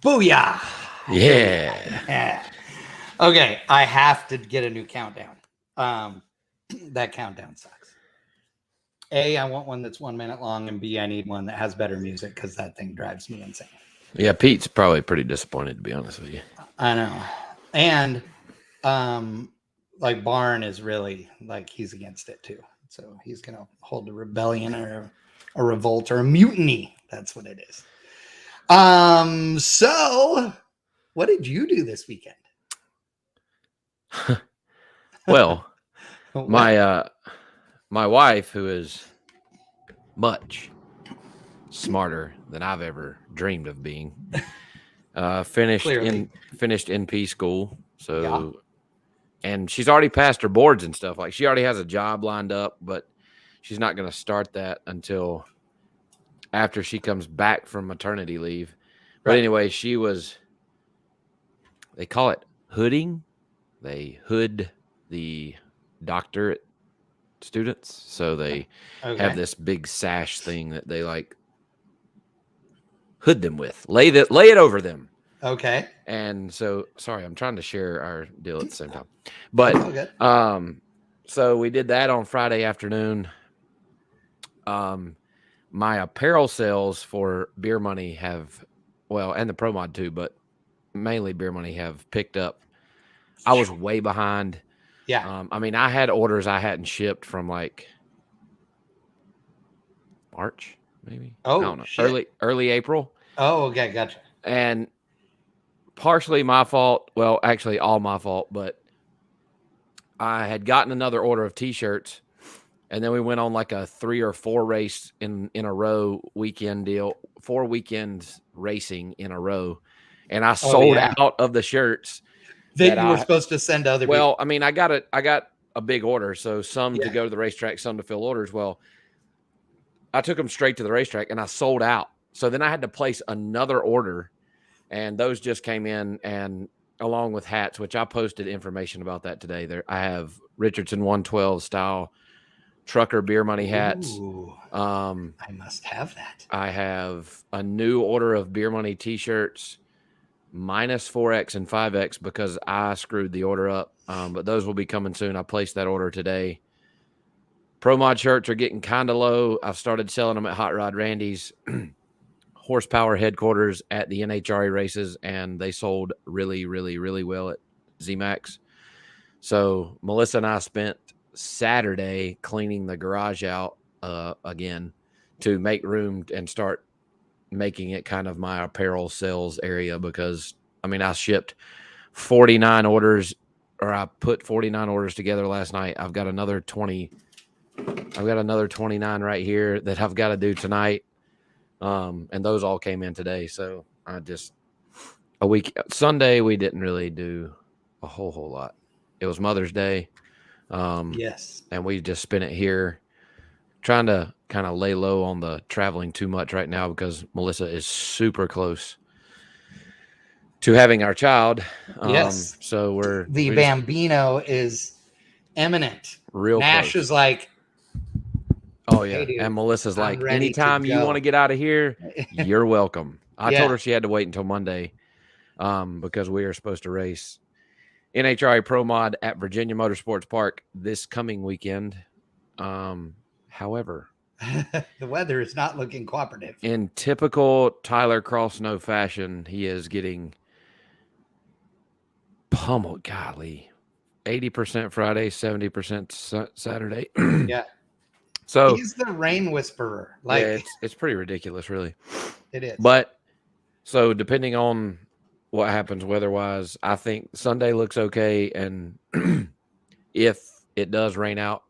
Booyah! Yeah. Yeah. Okay, I have to get a new countdown. That countdown sucks. A, I want one that's 1 minute long, and B, I need one that has better music because that thing drives me insane. Yeah, Pete's probably pretty disappointed, to be honest with you. I know. And like Barn is really like he's against it too. So he's gonna hold a rebellion or a revolt or a mutiny. That's what it is. So what did you do this weekend? Well, my wife, who is much smarter than I've ever dreamed of being, finished NP school. So, yeah. And she's already passed her boards and stuff. Like she already has a job lined up, but she's not going to start that until after she comes back from maternity leave. But anyway, they call it hooding. They hood the doctorate students. So they have this big sash thing that they like hood them with, lay it over them. Okay. And so, sorry, I'm trying to share our deal at the same time. But so we did that on Friday afternoon. My apparel sales for Beer Money have, and the Pro Mod too, but mainly Beer Money have picked up. I was way behind. Yeah. I mean, I had orders I hadn't shipped from like March, maybe. Oh, I don't know. Shit. Early April. Oh, okay, gotcha. And partially my fault. Well, actually all my fault, but I had gotten another order of T-shirts, and then we went on like a 3 or 4 race in a row weekend deal, 4 weekends racing in a row, and I sold out of the shirts that you were supposed to send to other people. Well, I mean, I got a big order, so some to go to the racetrack, some to fill orders. Well, I took them straight to the racetrack, and I sold out. So then I had to place another order, and those just came in, and along with hats, which I posted information about that today. There, I have Richardson 112 style trucker Beer Money hats. I must have that. I have a new order of Beer Money T-shirts, minus 4X and 5X because I screwed the order up. But those will be coming soon. I placed that order today. Pro Mod shirts are getting kind of low. I've started selling them at Hot Rod Randy's horsepower headquarters at the NHRA races, and they sold really, really, really well at ZMAX. So Melissa and I spent Saturday cleaning the garage out again to make room and start making it kind of my apparel sales area because, I mean, I shipped 49 orders, or I put 49 orders together last night. I've got another 20. I've got another 29 right here that I've got to do tonight. And those all came in today. So I just Sunday, we didn't really do a whole lot. It was Mother's Day. Yes. And we just spent it here trying to kind of lay low on the traveling too much right now because Melissa is super close to having our child. Yes. So the Bambino is imminent. Real Nash close. Is like, oh yeah. Hey, dude, and Melissa's like, anytime you want to get out of here, you're welcome. I told her she had to wait until Monday because we are supposed to race NHRA Pro Mod at Virginia Motorsports Park this coming weekend. However, the weather is not looking cooperative. In typical Tyler Crossnow fashion, he is getting pummeled. Golly, 80% Friday, 70% Saturday. Yeah. So he's the rain whisperer. Like, yeah, it's pretty ridiculous, really. It is. But so depending on what happens weather-wise, I think Sunday looks okay, and if it does rain out,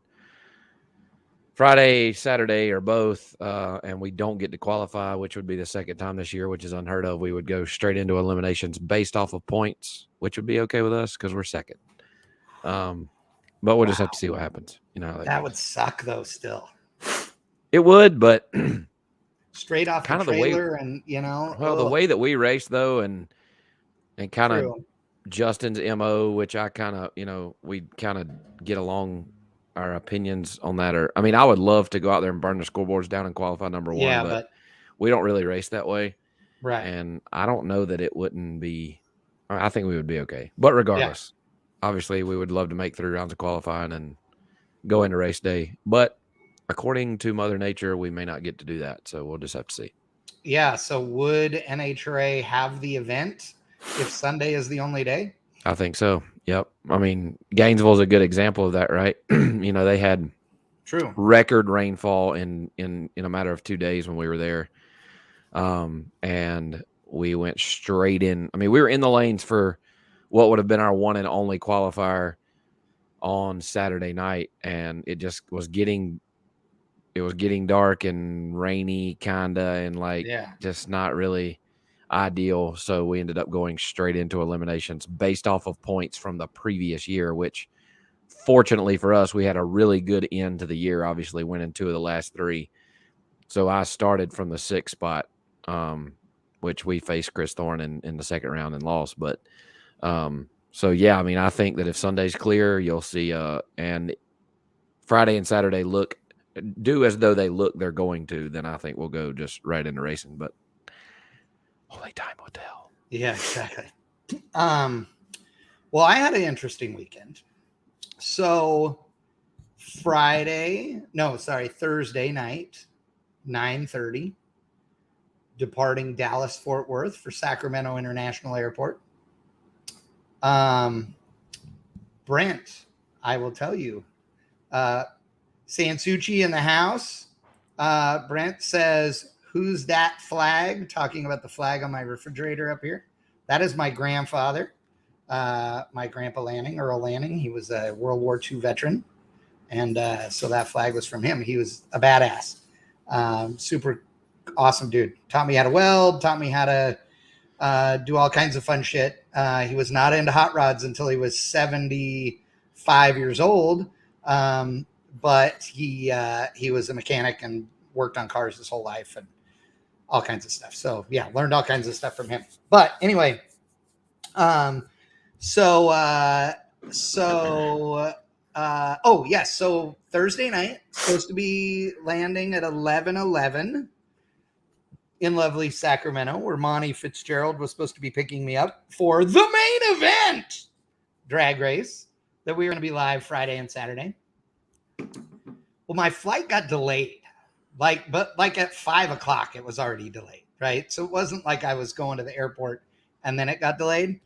Friday, Saturday, or both, and we don't get to qualify, which would be the second time this year, which is unheard of, we would go straight into eliminations based off of points, which would be okay with us because we're second. But we'll just have to see what happens. You know, that would suck though. Still, it would, but straight off kind of the trailer, and you know, well, the way that we race though, and kind of Justin's MO, which I kind of, you know, we kind of get along. Our opinions on that are, I mean, I would love to go out there and burn the scoreboards down and qualify number one, but we don't really race that way. Right. And I don't know that it wouldn't be. I think we would be okay. But regardless, obviously, we would love to make 3 rounds of qualifying and go into race day. But according to Mother Nature, we may not get to do that. So we'll just have to see. Yeah. So would NHRA have the event if Sunday is the only day? I think so. Yep. I mean, Gainesville is a good example of that, right? They had record rainfall in a matter of 2 days when we were there. And we went straight in. I mean, we were in the lanes for what would have been our one and only qualifier on Saturday night, and it just was getting dark and rainy kinda, and just not really ideal. So we ended up going straight into eliminations based off of points from the previous year, which fortunately for us, we had a really good end to the year, obviously winning 2 of the last 3. So I started from the 6th spot, which we faced Chris Thorne in the second round and lost. But so, yeah, I mean, I think that if Sunday's clear, you'll see and Friday and Saturday do as though they're going to, then I think we'll go just right into racing. But only time will tell. Yeah, exactly. Well, I had an interesting weekend. So Thursday night, 9:30, departing Dallas Fort Worth for Sacramento International Airport. Brent, I will tell you, Sansucci in the house. Brent says, "Who's that flag?" Talking about the flag on my refrigerator up here. That is my grandfather, my grandpa Lanning, Earl Lanning. He was a World War II veteran. And so that flag was from him. He was a badass. Super awesome dude. Taught me how to weld, taught me how to do all kinds of fun shit. He was not into hot rods until he was 75 years old. But he was a mechanic and worked on cars his whole life and all kinds of stuff. So yeah, learned all kinds of stuff from him. But anyway, so Thursday night, supposed to be landing at 11:11 in lovely Sacramento, where Monty Fitzgerald was supposed to be picking me up for the main event drag race that we were going to be live Friday and Saturday. Well, my flight got delayed, but at 5:00, it was already delayed, right? So it wasn't like I was going to the airport and then it got delayed.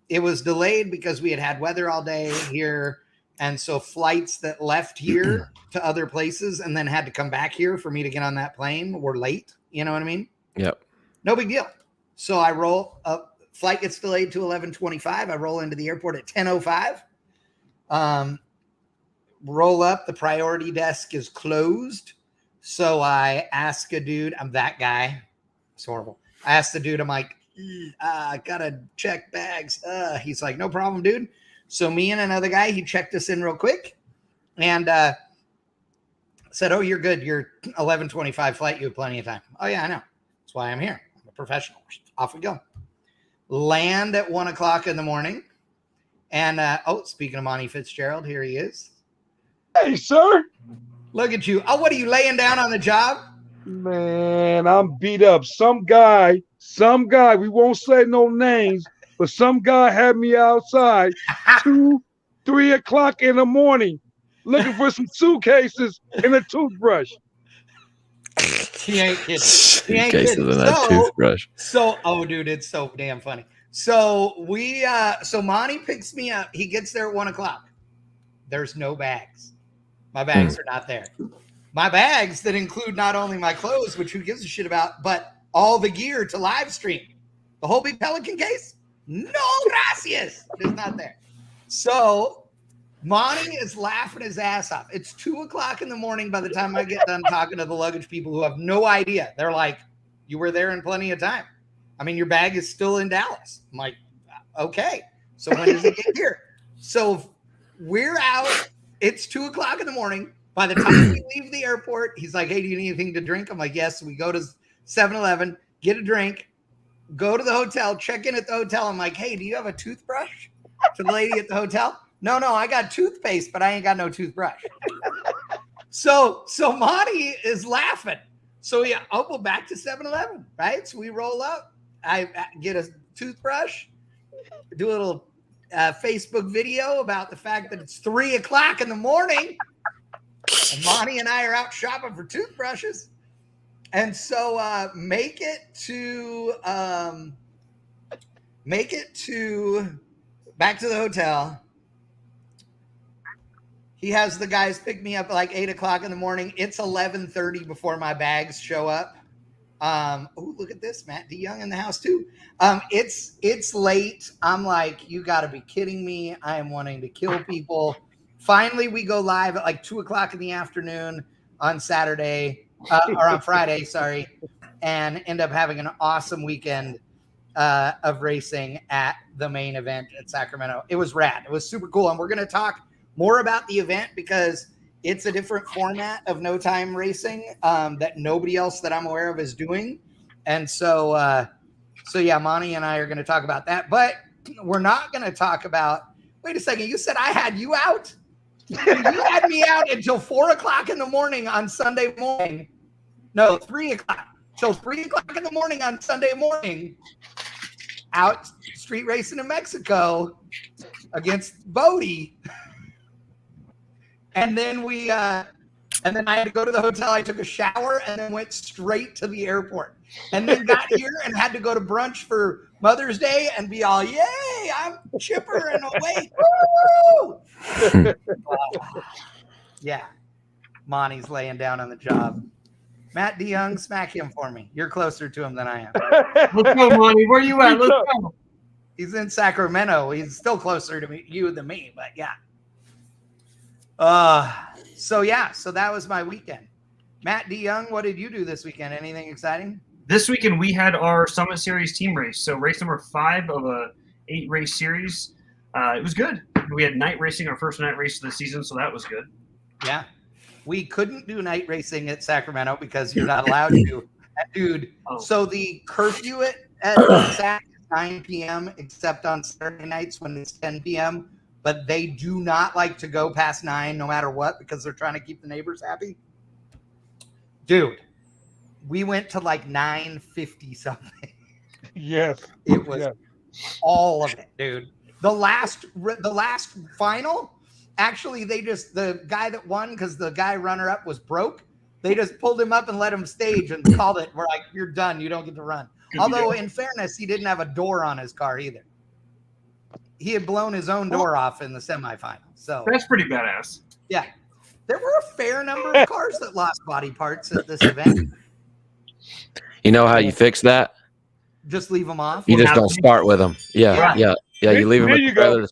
It was delayed because we had weather all day here. And so flights that left here to other places and then had to come back here for me to get on that plane were late. You know what I mean? Yep. No big deal. So I roll up, flight gets delayed to 11:25. I roll into the airport at 10:05. Roll up, the priority desk is closed. So I ask a dude, I'm that guy. It's horrible. I asked the dude, I'm like, I gotta check bags. He's like, no problem, dude. So me and another guy, he checked us in real quick and said, oh, you're good. You're 11:25 flight. You have plenty of time. Oh, yeah, I know. That's why I'm here. I'm a professional. Off we go. Land at 1:00 in the morning. And, speaking of Monty Fitzgerald, here he is. Hey, sir. Look at you. Oh, what are you laying down on the job? Man, I'm beat up. Some guy, we won't say no names, but some guy had me outside 2-3 o'clock in the morning looking for some suitcases and a toothbrush. He ain't kidding. Toothbrush. Oh, dude, it's so damn funny. So Monty picks me up. He gets there at 1:00. There's no bags. My bags are not there. My bags that include not only my clothes, which who gives a shit about, but all the gear to live stream. The whole big Pelican case? No gracias. It's not there. So Monty is laughing his ass off. It's 2:00 in the morning by the time I get done talking to the luggage people who have no idea. They're like, you were there in plenty of time. I mean, your bag is still in Dallas. I'm like, okay. So when does it get here? So we're out. It's 2:00 in the morning. By the time we leave the airport, he's like, hey, do you need anything to drink? I'm like, yes. So we go to 7-Eleven, get a drink, go to the hotel, check in at the hotel. I'm like, hey, do you have a toothbrush? To the lady at the hotel. No, I got toothpaste, but I ain't got no toothbrush. So Monty is laughing. So yeah, I'll go back to 7-Eleven, right? So we roll up. I get a toothbrush, do a little Facebook video about the fact that it's 3 o'clock in the morning, and Monty and I are out shopping for toothbrushes. And so make it to back to the hotel. He has the guys pick me up at like 8 o'clock in the morning. It's 11:30 before my bags show up. Oh, look at this, Matt D. Young in the house too. It's late. I'm like, you got to be kidding me. I am wanting to kill people. Finally, we go live at like 2 o'clock in the afternoon on Saturday or on Friday, sorry, and end up having an awesome weekend of racing at the main event at Sacramento. It was rad. It was super cool. And we're going to talk more about the event because it's a different format of no time racing that nobody else that I'm aware of is doing. And so yeah, Monty and I are going to talk about that, but we're not going to talk about, wait a second. You said I had you out. You had me out until 4 o'clock in the morning on Sunday morning. No, 3 o'clock. Till 3 o'clock in the morning on Sunday morning, out street racing in Mexico against Bodie. And then and then I had to go to the hotel. I took a shower and then went straight to the airport. And then got here and had to go to brunch for Mother's Day and be all, yay, I'm chipper and awake. Woo! Yeah. Monty's laying down on the job. Matt DeYoung, smack him for me. You're closer to him than I am. Let's go, Monty. Where you at? Let's go. He's in Sacramento. He's still closer to you than me, but yeah. So that was my weekend. Matt DeYoung, what did you do this weekend? Anything exciting? This weekend we had our Summit Series team race. So race number 5 of a 8-race series. It was good. We had night racing, our first night race of the season, so that was good. Yeah. We couldn't do night racing at Sacramento because you're not allowed to. Dude, So the curfew at Sac is 9 p.m. except on Saturday nights when it's 10 p.m., but they do not like to go past 9 no matter what because they're trying to keep the neighbors happy. Dude, we went to like 9:50 something. Yes. It was all of it, dude. The last final, actually, the guy that won, because the guy runner-up was broke, they just pulled him up and let him stage and called it. We're like, you're done. You don't get to run. Although, in fairness, he didn't have a door on his car either. He had blown his own door off in the semifinal. So that's pretty badass. Yeah. There were a fair number of cars that lost body parts at this event. You know how you fix that? Just leave them off. You just don't start with them. Yeah. You leave them at the trailer.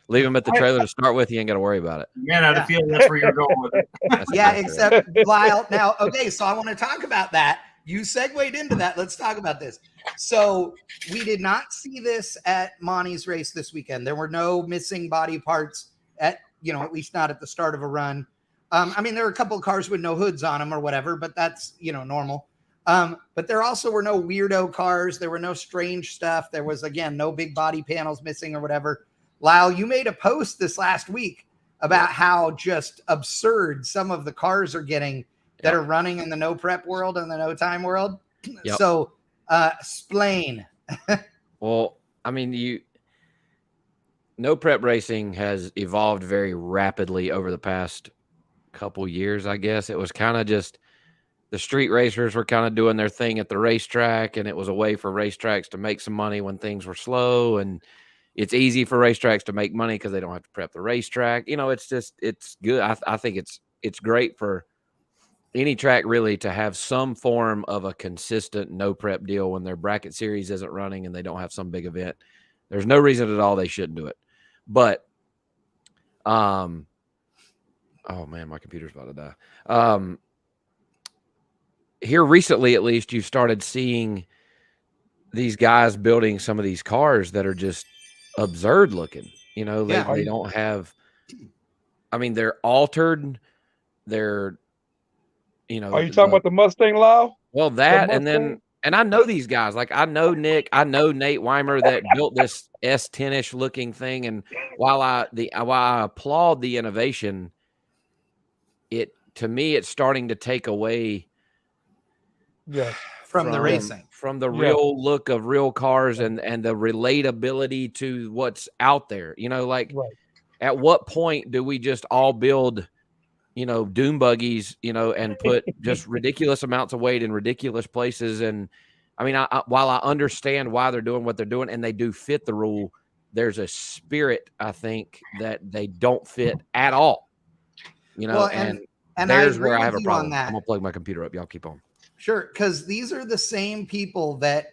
Leave them at the trailer to start with. You ain't got to worry about it. Yeah, I feel that's where you're going with it. Yeah, except Lyle. Now, okay, so I want to talk about that. You segued into that. Let's talk about this. So we did not see this at Monty's race this weekend. There were no missing body parts at least not at the start of a run. I mean, there were a couple of cars with no hoods on them or whatever, but that's, normal. But there also were no weirdo cars. There were no strange stuff. There was, again, no big body panels missing or whatever. Lyle, you made a post this last week about how just absurd some of the cars are getting that are running in the no prep world and the no time world. Yep. So, explain. Well, I mean, no prep racing has evolved very rapidly over the past couple years, I guess. It was kind of just the street racers were kind of doing their thing at the racetrack, and it was a way for racetracks to make some money when things were slow. And it's easy for racetracks to make money because they don't have to prep the racetrack. It's good. I think it's great for any track really to have some form of a consistent no prep deal when their bracket series isn't running and they don't have some big event. There's no reason at all they shouldn't do it. But, oh man, my computer's about to die. Here recently, at least, you've started seeing these guys building some of these cars that are just absurd looking. They don't have, I mean, they're altered. They're, Are you talking about the Mustang, Lyle? Well, that, and I know these guys. Like, I know Nick, I know Nate Weimer that built this S10-ish looking thing. And while I applaud the innovation, to me, it's starting to take away from the racing. from the real look of real cars and the relatability to what's out there. Like at what point do we just all build, doom buggies, and put just ridiculous amounts of weight in ridiculous places? And I mean, while I understand why they're doing what they're doing and they do fit the rule, there's a spirit, I think, that they don't fit at all. And there's where I have a problem. I'm gonna plug my computer up. Y'all keep on. Sure, because these are the same people that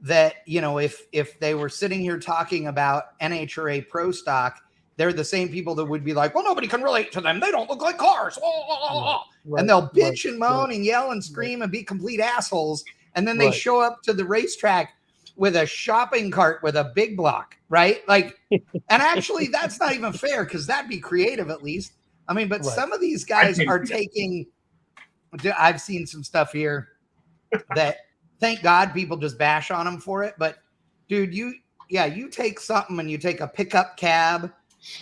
if they were sitting here talking about NHRA Pro Stock, they're the same people that would be like, well, nobody can relate to them. They don't look like cars. And they'll bitch and moan and yell and scream and be complete assholes. And then they show up to the racetrack with a shopping cart with a big block, right? Like, and actually that's not even fair because that'd be creative at least. I mean, but some of these guys are taking, I've seen some stuff here that thank God people just bash on them for it. But dude, you take something and you take a pickup cab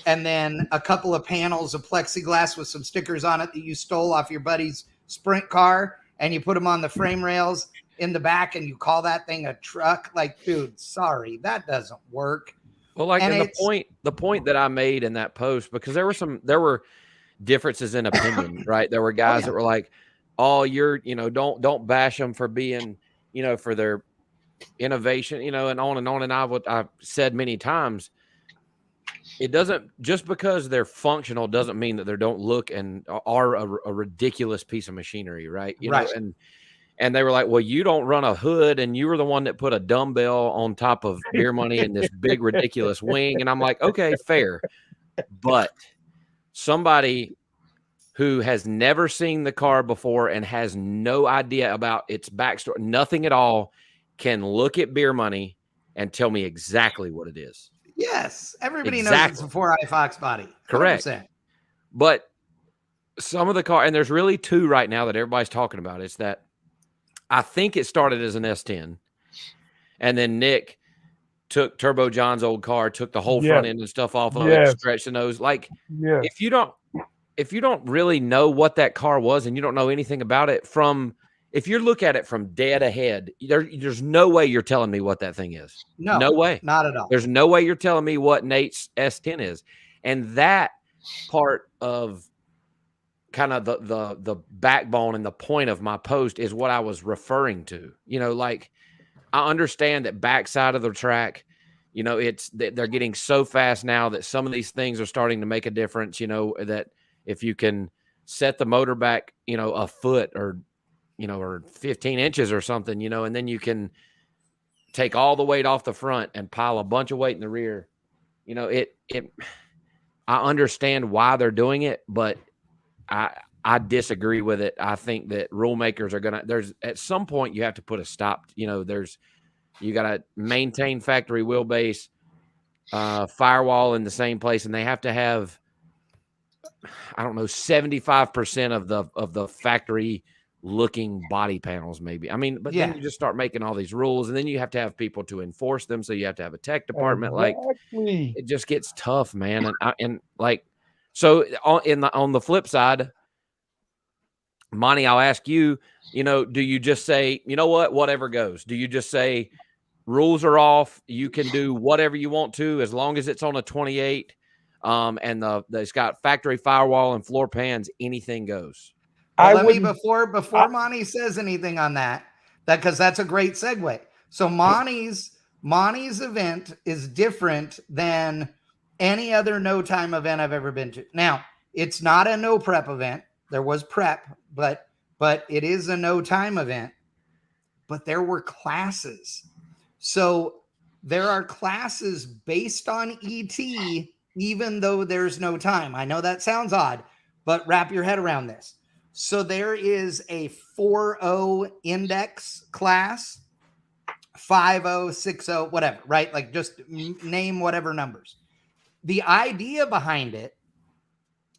and then a couple of panels of plexiglass with some stickers on it that you stole off your buddy's sprint car and you put them on the frame rails in the back and you call that thing a truck. Like, dude, sorry, that doesn't work. Well, like, and the point that I made in that post, because there were differences in opinion, right? There were guys that were like, oh, you're, don't bash them for being, for their innovation, and on and on. And I've said many times, it doesn't, just because they're functional doesn't mean that they don't look and are a ridiculous piece of machinery, right? You know, and they were like, well, you don't run a hood and you were the one that put a dumbbell on top of Beer Money and this big ridiculous wing. And I'm like, okay, fair. But somebody who has never seen the car before and has no idea about its backstory, nothing at all, can look at Beer Money and tell me exactly what it is. Yes, everybody knows it's a 4i Fox body. 100%. Correct. But some of the car, and there's really two right now that everybody's talking about. It's that I think it started as an S10, and then Nick took Turbo John's old car, took the whole front end and stuff off of it, stretched the nose. Like, if you don't really know what that car was and you don't know anything about it, if you look at it from dead ahead, there's no way you're telling me what that thing is. No way. Not at all. There's no way you're telling me what Nate's S10 is. And that part of kind of the backbone and the point of my post is what I was referring to. Like, I understand that backside of the track, they're getting so fast now that some of these things are starting to make a difference, that if you can set the motor back, a foot or 15 inches or something, and then you can take all the weight off the front and pile a bunch of weight in the rear. I understand why they're doing it, but I disagree with it. I think that rule makers are there's at some point you have to put a stop. You got to maintain factory wheelbase, firewall in the same place, and they have to have, 75% of the factory looking body panels, maybe. I mean, but then you just start making all these rules, and then you have to have people to enforce them. So you have to have a tech department. Like, it just gets tough, man. So on the flip side, Monty, I'll ask you, do you just say, whatever goes? Do you just say rules are off? You can do whatever you want to, as long as it's on a 28, and it's got factory firewall and floor pans, anything goes. Before Monty says anything on that, because that's a great segue. So Monty's event is different than any other no time event I've ever been to. Now, it's not a no prep event. There was prep, but it is a no time event. But there were classes. So there are classes based on ET, even though there's no time. I know that sounds odd, but wrap your head around this. So there is a 4.0 index class, 5.0, 6.0, whatever, right? Like, just name whatever numbers. The idea behind it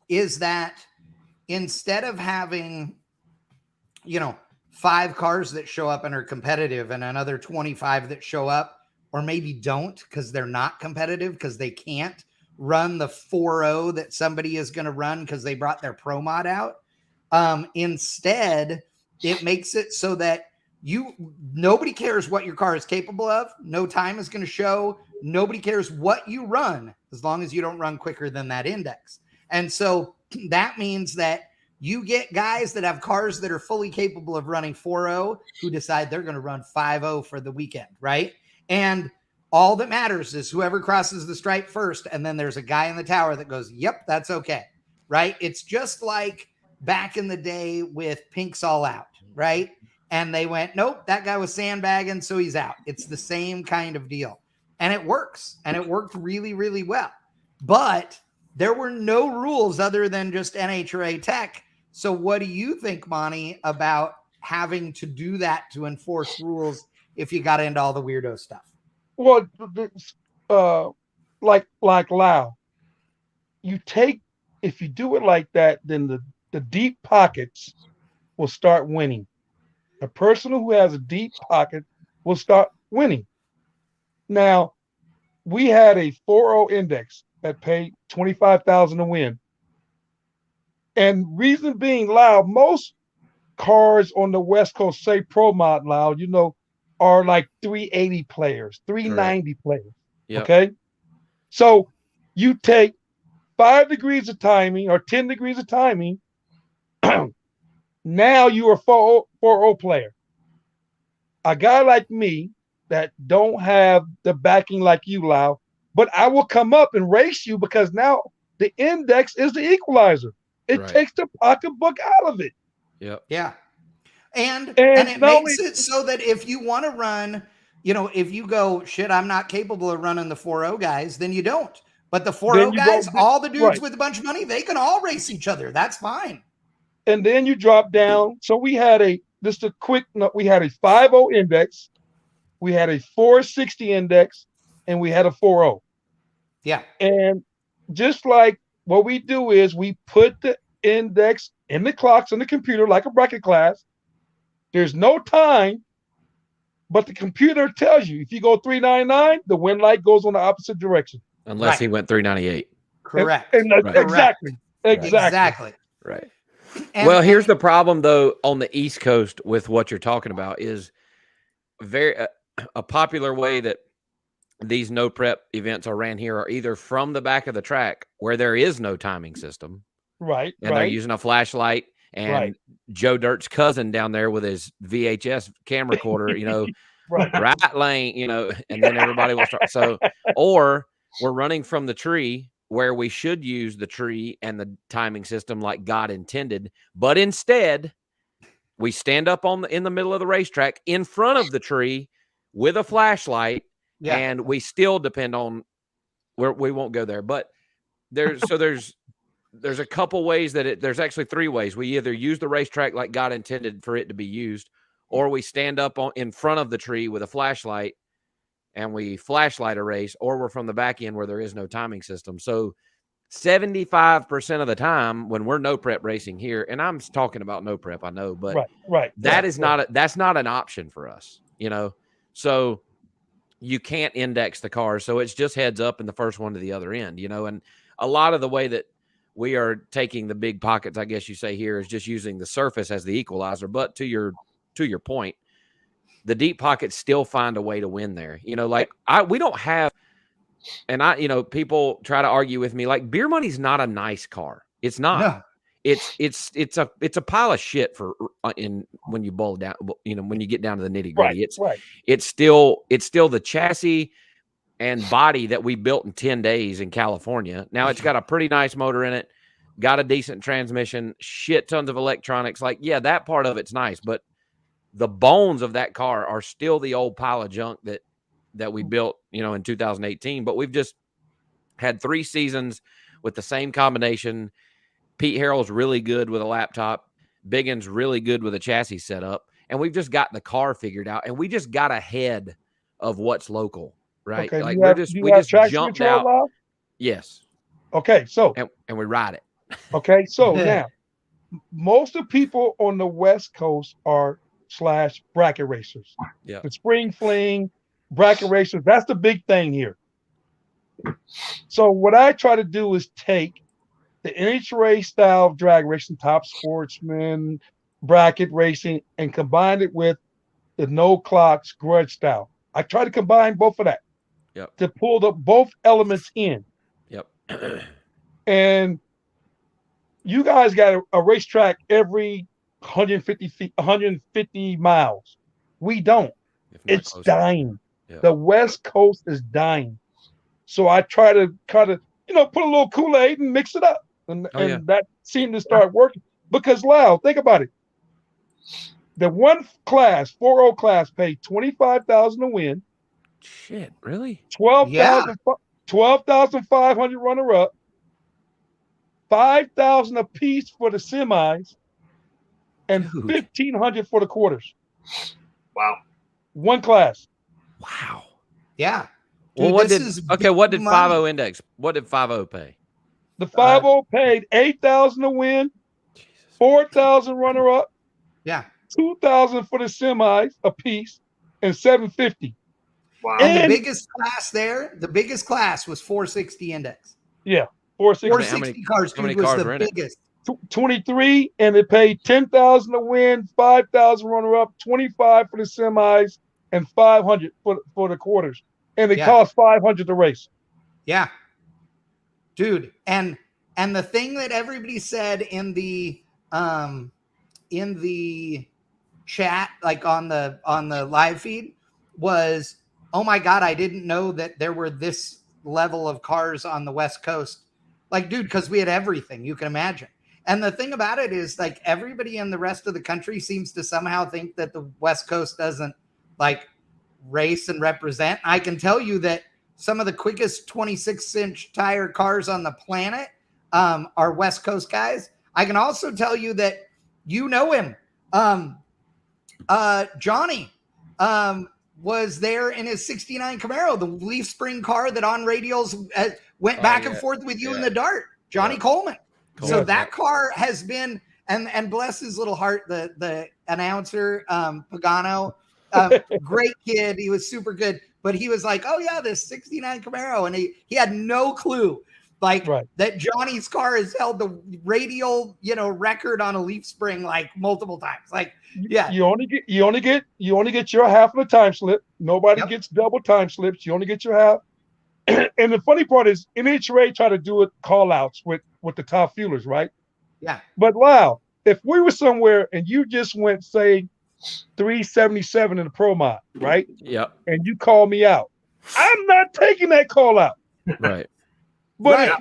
is that instead of having, 5 cars that show up and are competitive and another 25 that show up or maybe don't because they're not competitive because they can't run the 4.0 that somebody is going to run because they brought their Pro Mod out. Instead, it makes it so that nobody cares what your car is capable of. No time is going to show. Nobody cares what you run as long as you don't run quicker than that index. And so that means that you get guys that have cars that are fully capable of running 4.0 who decide they're going to run 5.0 for the weekend, right? And all that matters is whoever crosses the stripe first, and then there's a guy in the tower that goes, yep, that's okay, right? It's just like back in the day with Pink's All Out, right? And they went, nope, that guy was sandbagging, so he's out. It's the same kind of deal. And it works, and it worked really, really well. But there were no rules other than just NHRA tech. So what do you think, Monty, about having to do that to enforce rules if you got into all the weirdo stuff? Well, like Lau, if you do it like that, then the deep pockets will start winning. A person who has a deep pocket will start winning. Now, we had a 4.0 index that paid $25,000 to win. And reason being, Lau, most cars on the West Coast, say Pro Mod, Lau, are like 380 players, 390 players. Yep. Okay. So you take 5 degrees of timing or 10 degrees of timing. Now you are a 4.0 player. A guy like me that don't have the backing like you, Lau, but I will come up and race you because now the index is the equalizer. It takes the pocketbook out of it. Yep. Yeah. And it makes it so that if you want to run, if you go, shit, I'm not capable of running the 4.0 guys, then you don't. But the 4.0 guys, all the dudes with a bunch of money, they can all race each other. That's fine. And then you drop down. So we had we had a 5.0 index, we had a 460 index, and we had a 4.0. Yeah. And just like what we do is we put the index in the clocks on the computer like a bracket class. There's no time, but the computer tells you if you go 399, the wind light goes on the opposite direction. Unless he went 398. Correct. Exactly. Right. Well, here's the problem, though, on the East Coast with what you're talking about is a popular way that these no prep events are ran here are either from the back of the track where there is no timing system. Right. And they're using a flashlight and Joe Dirt's cousin down there with his VHS camera recorder, right lane, and then everybody will start. So, or we're running from the tree where we should use the tree and the timing system like God intended, but instead we stand up in the middle of the racetrack in front of the tree with a flashlight, and we still depend on where we won't go there. But there's a couple ways there's actually 3 ways. We either use the racetrack like God intended for it to be used, or we stand up in front of the tree with a flashlight and we flashlight a race, or we're from the back end where there is no timing system. So 75% of the time when we're no prep racing here, and I'm talking about no prep, I know, but that's not an option for us, so you can't index the cars. So it's just heads up and the first one to the other end, and a lot of the way that we are taking the big pockets, I guess you say here, is just using the surface as the equalizer. But to your point, the deep pockets still find a way to win there. We don't have, and people try to argue with me like Beer Money's not a nice car. It's not. No. It's a pile of shit when you boil down, when you get down to the nitty gritty. It's still the chassis and body that we built in 10 days in California. Now it's got a pretty nice motor in it, got a decent transmission, shit tons of electronics. Like, yeah, that part of it's nice, but the bones of that car are still the old pile of junk that we built, in 2018. But we've just had 3 seasons with the same combination. Pete Harrell's really good with a laptop. Biggin's really good with a chassis setup. And we've just got the car figured out. And we just got ahead of what's local, right? Okay, like we just jumped out. Love? Yes. Okay, so. And we ride it. Okay, so now, most of the people on the West Coast are / bracket racers. Yeah. The spring fling, bracket racers, that's the big thing here. So what I try to do is take the NHRA style of drag racing, Top Sportsman, bracket racing, and combine it with the no clocks grudge style. I try to combine both of that. Yep. To pull both elements in. Yep. And you guys got a racetrack every 150 feet, 150 miles. We don't. If not It's closer. dying. Yep. The West Coast is dying. So I try to kind of, put a little Kool-Aid and mix it up. And that seemed to start working. Because, Lau, think about it. The one class, 4-0 class, paid $25,000 to win. Shit, really? 12,500 runner-up. 5,000 apiece for the semis, and Dude. 1,500 for the quarters. Wow. One class. Wow. Yeah. Well, Dude, what this did is what big did money. 5-0 index? What did 5-0 pay? The 5-0 paid 8,000 to win, 4,000 runner-up, Yeah. 2,000 for the semis apiece, and 750. Wow. And the biggest class was 460 index. Yeah, 460. 460 cars, how many dude, was cars the were in it? biggest. 23, and it paid 10,000 to win, 5,000 runner-up, 25 for the semis, and 500 for the quarters. And it cost 500 to race. Yeah. Dude, and the thing that everybody said in the chat, like on the live feed, was, oh my God, I didn't know that there were this level of cars on the West Coast. Like, dude, because we had everything you can imagine. And the thing about it is, like, everybody in the rest of the country seems to somehow think that the West Coast doesn't, like, race and represent. I can tell you that some of the quickest 26-inch tire cars on the planet are West Coast guys. I can also tell you that you know him. Johnny was there in his 69 Camaro, the leaf spring car that on radials went back and forth with you in the dart. Johnny Coleman. So that car has been, and bless his little heart, the announcer, Pagano, great kid. He was super good, but he was like, oh yeah, this 69 Camaro. And he had no clue that Johnny's car has held the radial, record on a leaf spring like multiple times. Like, yeah, you only get your half of the time slip. Nobody gets double time slips. You only get your half. And the funny part is NHRA try to do it call outs with the top fuelers, right? Yeah. But wow, if we were somewhere and you just went, say, 377 in the pro mod, right? Yep. And you call me out, I'm not taking that call out. Right. But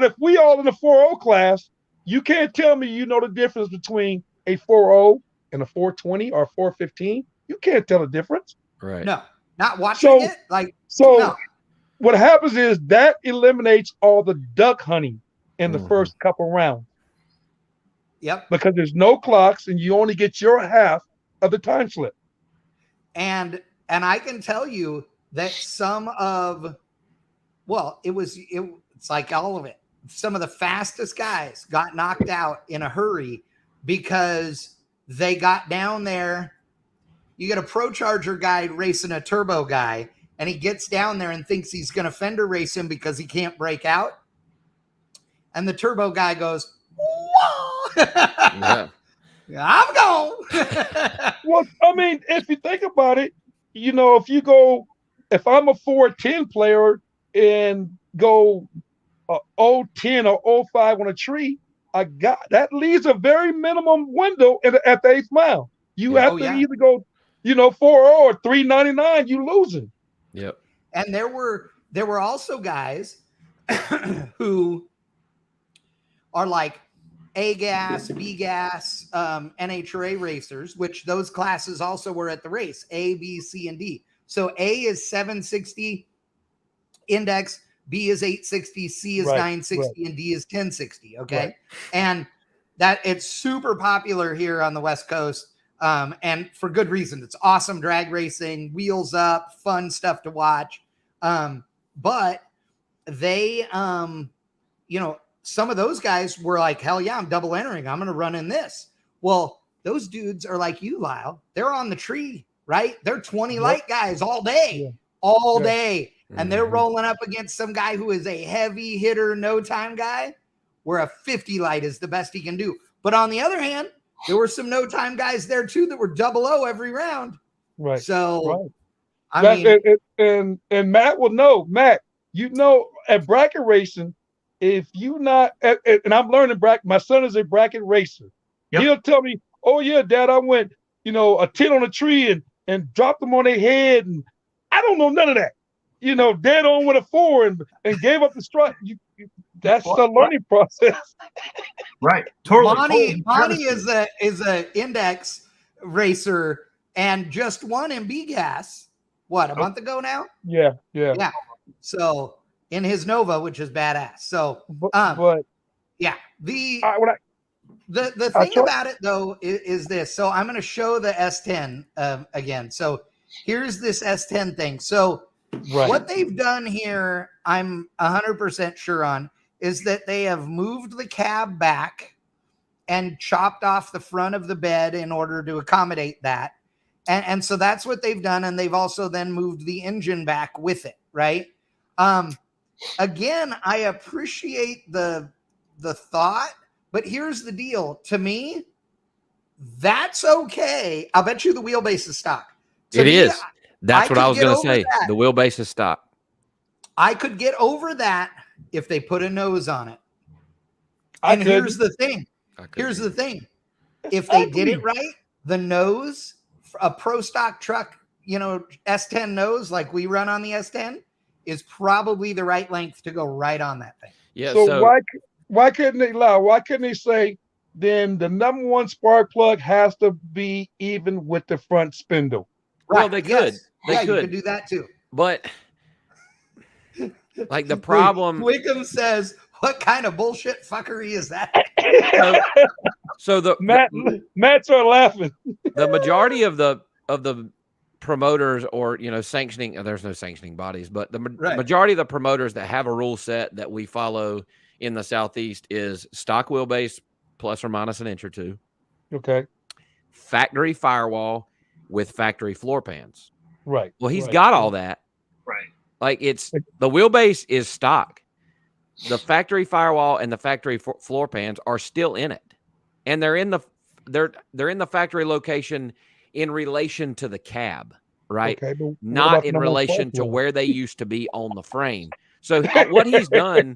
if we all in the 4.0 class, you can't tell me you know the difference between a 4.0 and a 420 or 415. You can't tell the difference. Right. No, not watching it. What happens is that eliminates all the duck hunting in the first couple rounds. Yep. Because there's no clocks and you only get your half of the time slip. And I can tell you that it's like all of it. Some of the fastest guys got knocked out in a hurry because they got down there. You get a Pro Charger guy racing a turbo guy, and he gets down there and thinks he's going to fender race him because he can't break out. And the turbo guy goes, whoa, I'm gone. Well, I mean, if you think about it, if I'm a 410 player and go 010 or 05 on a tree, that leaves a very minimum window at the 8th mile. You have to either go, 4.0 or 399, you losing. Yep. And there were also guys who are like A gas, B gas, NHRA racers, which those classes also were at the race, A, B, C, and D. So A is 760 index, B is 860, C is 960, and D is 1060. Okay. Right. And that it's super popular here on the West Coast. And for good reason. It's awesome drag racing, wheels up, fun stuff to watch. But they, some of those guys were like, hell yeah, I'm double entering. I'm going to run in this. Well, those dudes are like you, Lyle. They're on the tree, right? They're 20 light guys all day, day. And they're rolling up against some guy who is a heavy hitter, no time guy, where a 50 light is the best he can do. But on the other hand, there were some no time guys there too that were 00 every round. Right. So, Right. I mean, And Matt will know. Matt, at bracket racing, if you not and I'm learning bracket. My son is a bracket racer. Yep. He'll tell me, "Oh yeah, Dad, I went, a 10 on a tree and dropped them on their head, and I don't know none of that. Dead on with a 4 and gave up the strike. That's the learning process. Right. Totally. Monty is a index racer and just won MB gas. What, a month ago now? Yeah. Yeah. So in his Nova, which is badass. So, But yeah, the I thing about it though is this. So I'm going to show the S10 again. So here's this S10 thing. So what they've done here, I'm 100% sure on, is that they have moved the cab back and chopped off the front of the bed in order to accommodate that. And so that's what they've done. And they've also then moved the engine back with it. Right. Again, I appreciate the thought, but here's the deal. To me, that's okay. I'll bet you the wheelbase is stock. It is. That's what I was going to say. The wheelbase is stock. I could get over that if they put a nose on it. And here's the thing. If they did it right, the nose, a pro stock truck, S10 nose like we run on the S10 is probably the right length to go right on that thing. Yeah. So why couldn't they allow? Why couldn't they say then the number one spark plug has to be even with the front spindle? Right. Well, they could. Yes. They could. You could do that too. But like the problem, Wickham says, "What kind of bullshit fuckery is that?" So Matt's are laughing. The majority of the promoters or sanctioning, there's no sanctioning bodies, but the majority of the promoters that have a rule set that we follow in the Southeast is stock wheelbase plus or minus an inch or two. Okay. Factory firewall with factory floor pans. Right. Well, he's got all that. Right. Like the wheelbase is stock. The factory firewall and the factory floor pans are still in it, and they're in the factory location in relation to the cab, right? Okay, not in relation to where they used to be on the frame. So what he's done,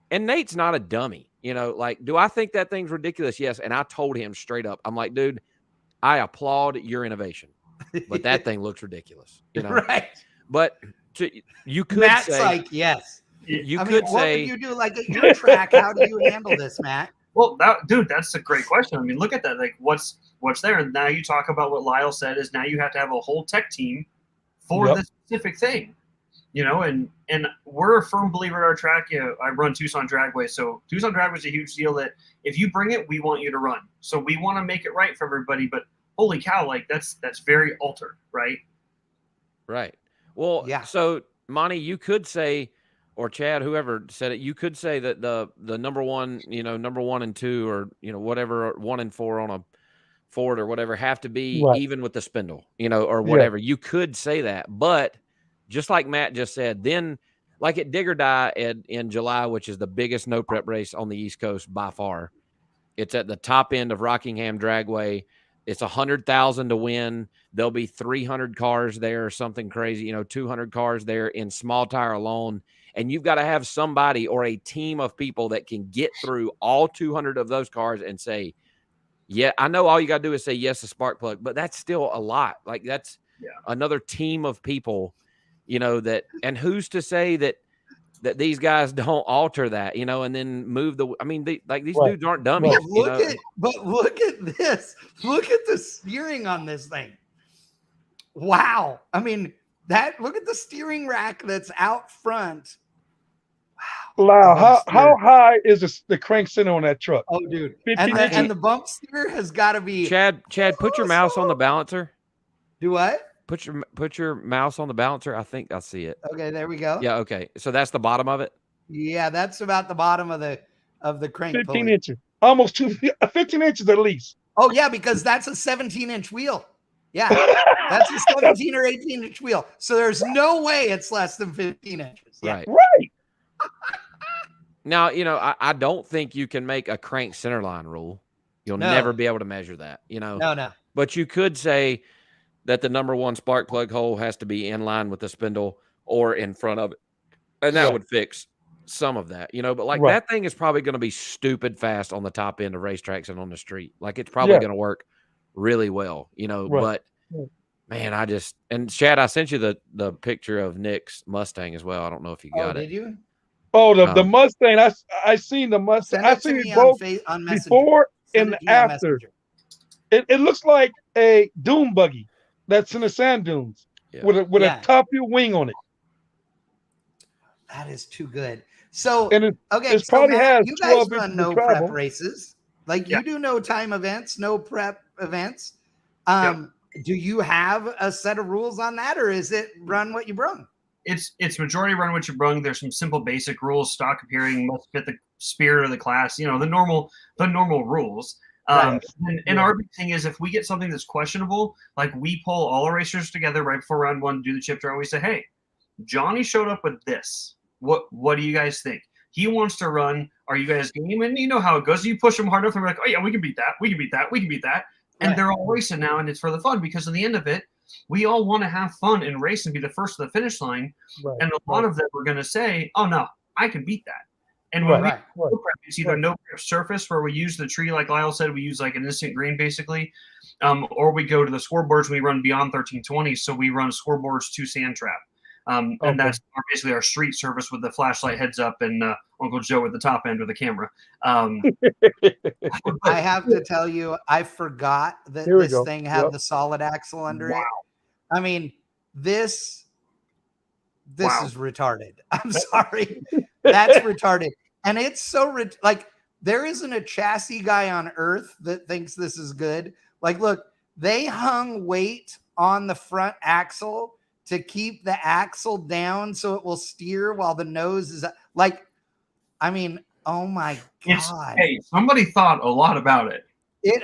and Nate's not a dummy, do I think that thing's ridiculous? Yes. And I told him straight up, I'm like, dude, I applaud your innovation, but that thing looks riduous, Right. But you could Matt's say, like, yes. What would you do like at your track? How do you handle this, Matt? Well, that's a great question. I mean, look at that. Like, what's there? And now you talk about what Lyle said is now you have to have a whole tech team for this specific thing, and we're a firm believer at our track. I run Tucson Dragway. So Tucson Dragway is a huge deal that if you bring it, we want you to run. So we want to make it right for everybody, but holy cow, like that's very altered, right? Right. Well, yeah. So Monty, you could say, or Chad, whoever said it, you could say that the number one, number 1 and 2, or whatever, 1 and 4 on a Ford or whatever, have to be even with the spindle, or whatever. You could say that, but just like Matt just said, then like at Dig or Die in July, which is the biggest no prep race on the East Coast by far, it's at the top end of Rockingham Dragway. It's 100,000 to win. There'll be 300 cars there or something crazy, 200 cars there in small tire alone. And you've got to have somebody or a team of people that can get through all 200 of those cars and say, yeah, I know all you got to do is say yes to spark plug, but that's still a lot. Like that's another team of people, that, and who's to say that these guys don't alter that, and then move these dudes aren't dummies. But look at this. Look at the steering on this thing. Wow. I mean, look at the steering rack that's out front. Wow. How high is the crank center on that truck? Oh, dude. And the bump steer has got to be. Chad, put your mouse on the balancer. Do what? Put your mouse on the balancer. I think I see it. Okay, there we go. Yeah, okay. So that's the bottom of it? Yeah, that's about the bottom of the crank 15 pulley. inches. Almost 15 inches at least. Oh, yeah, because that's a 17-inch wheel. Yeah, that's a 17 or 18-inch wheel. So there's no way it's less than 15 inches. Yeah. Right. Now, I don't think you can make a crank centerline rule. You'll never be able to measure that, No. But you could say that the number one spark plug hole has to be in line with the spindle or in front of it. And that would fix some of that, but like that thing is probably going to be stupid fast on the top end of racetracks and on the street. Like it's probably going to work really well, but man, and Chad, I sent you the picture of Nick's Mustang as well. I don't know if you got it. Did you? Oh, the Mustang. I seen the Mustang. I seen it both on before and after. It looks like a dune buggy that's in the sand dunes with a top fuel wing on it. That is too good. So and it probably Matt, has you guys 12 run inches no of travel. prep races. Like you do no time events, no prep events. Do you have a set of rules on that, or is it run what you brung? It's majority run what you brung. There's some simple basic rules. Stock appearing must fit the spirit of the class. The normal rules. And our big thing is if we get something that's questionable, like we pull all our racers together right before round one, do the chip draw. We say, hey, Johnny showed up with this. What do you guys think? He wants to run. Are you guys game? And you know how it goes. You push them hard enough, and we're like, oh yeah, we can beat that. We can beat that. We can beat that. And they're all racing now, and it's for the fun because at the end of it, we all want to have fun and race and be the first to the finish line. And a lot of them are going to say, oh no, I can beat that. And when it's either no prep surface where we use the tree, like Lyle said, we use like an instant green basically, or we go to the scoreboards and we run beyond 1320. So we run scoreboards to sand trap. And that's basically our street service with the flashlight heads up and Uncle Joe at the top end with the camera. I have to tell you, I forgot that this thing had the solid axle under it. I mean, this is retarded. I'm sorry. That's retarded. And it's so like there isn't a chassis guy on earth that thinks this is good. Like, look, they hung weight on the front axle to keep the axle down so it will steer while the nose is like, I mean, oh my God. Hey, somebody thought a lot about it.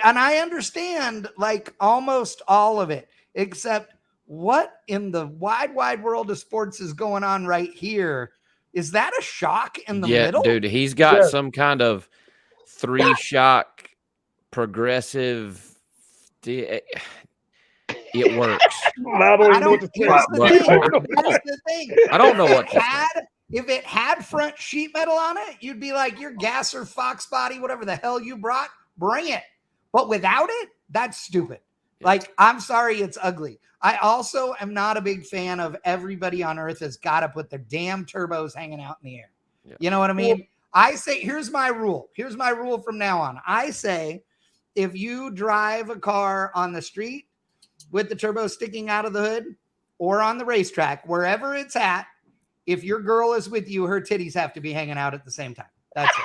And I understand like almost all of it, except what in the wide world of sports is going on right here? Is that a shock in the middle? Dude, he's got some kind of 3-shock progressive. It works. I don't know what to say. That's the thing. I don't know what if it had front sheet metal on it, you'd be like, your Gasser Fox body, whatever the hell you brought, bring it. But without it, that's stupid. Like, I'm sorry, it's ugly. I also am not a big fan of everybody on earth has got to put their damn turbos hanging out in the air. Yeah. You know what I mean? I say, here's my rule. Here's my rule from now on. I say, if you drive a car on the street with the turbo sticking out of the hood or on the racetrack, wherever it's at, if your girl is with you, her titties have to be hanging out at the same time. That's it.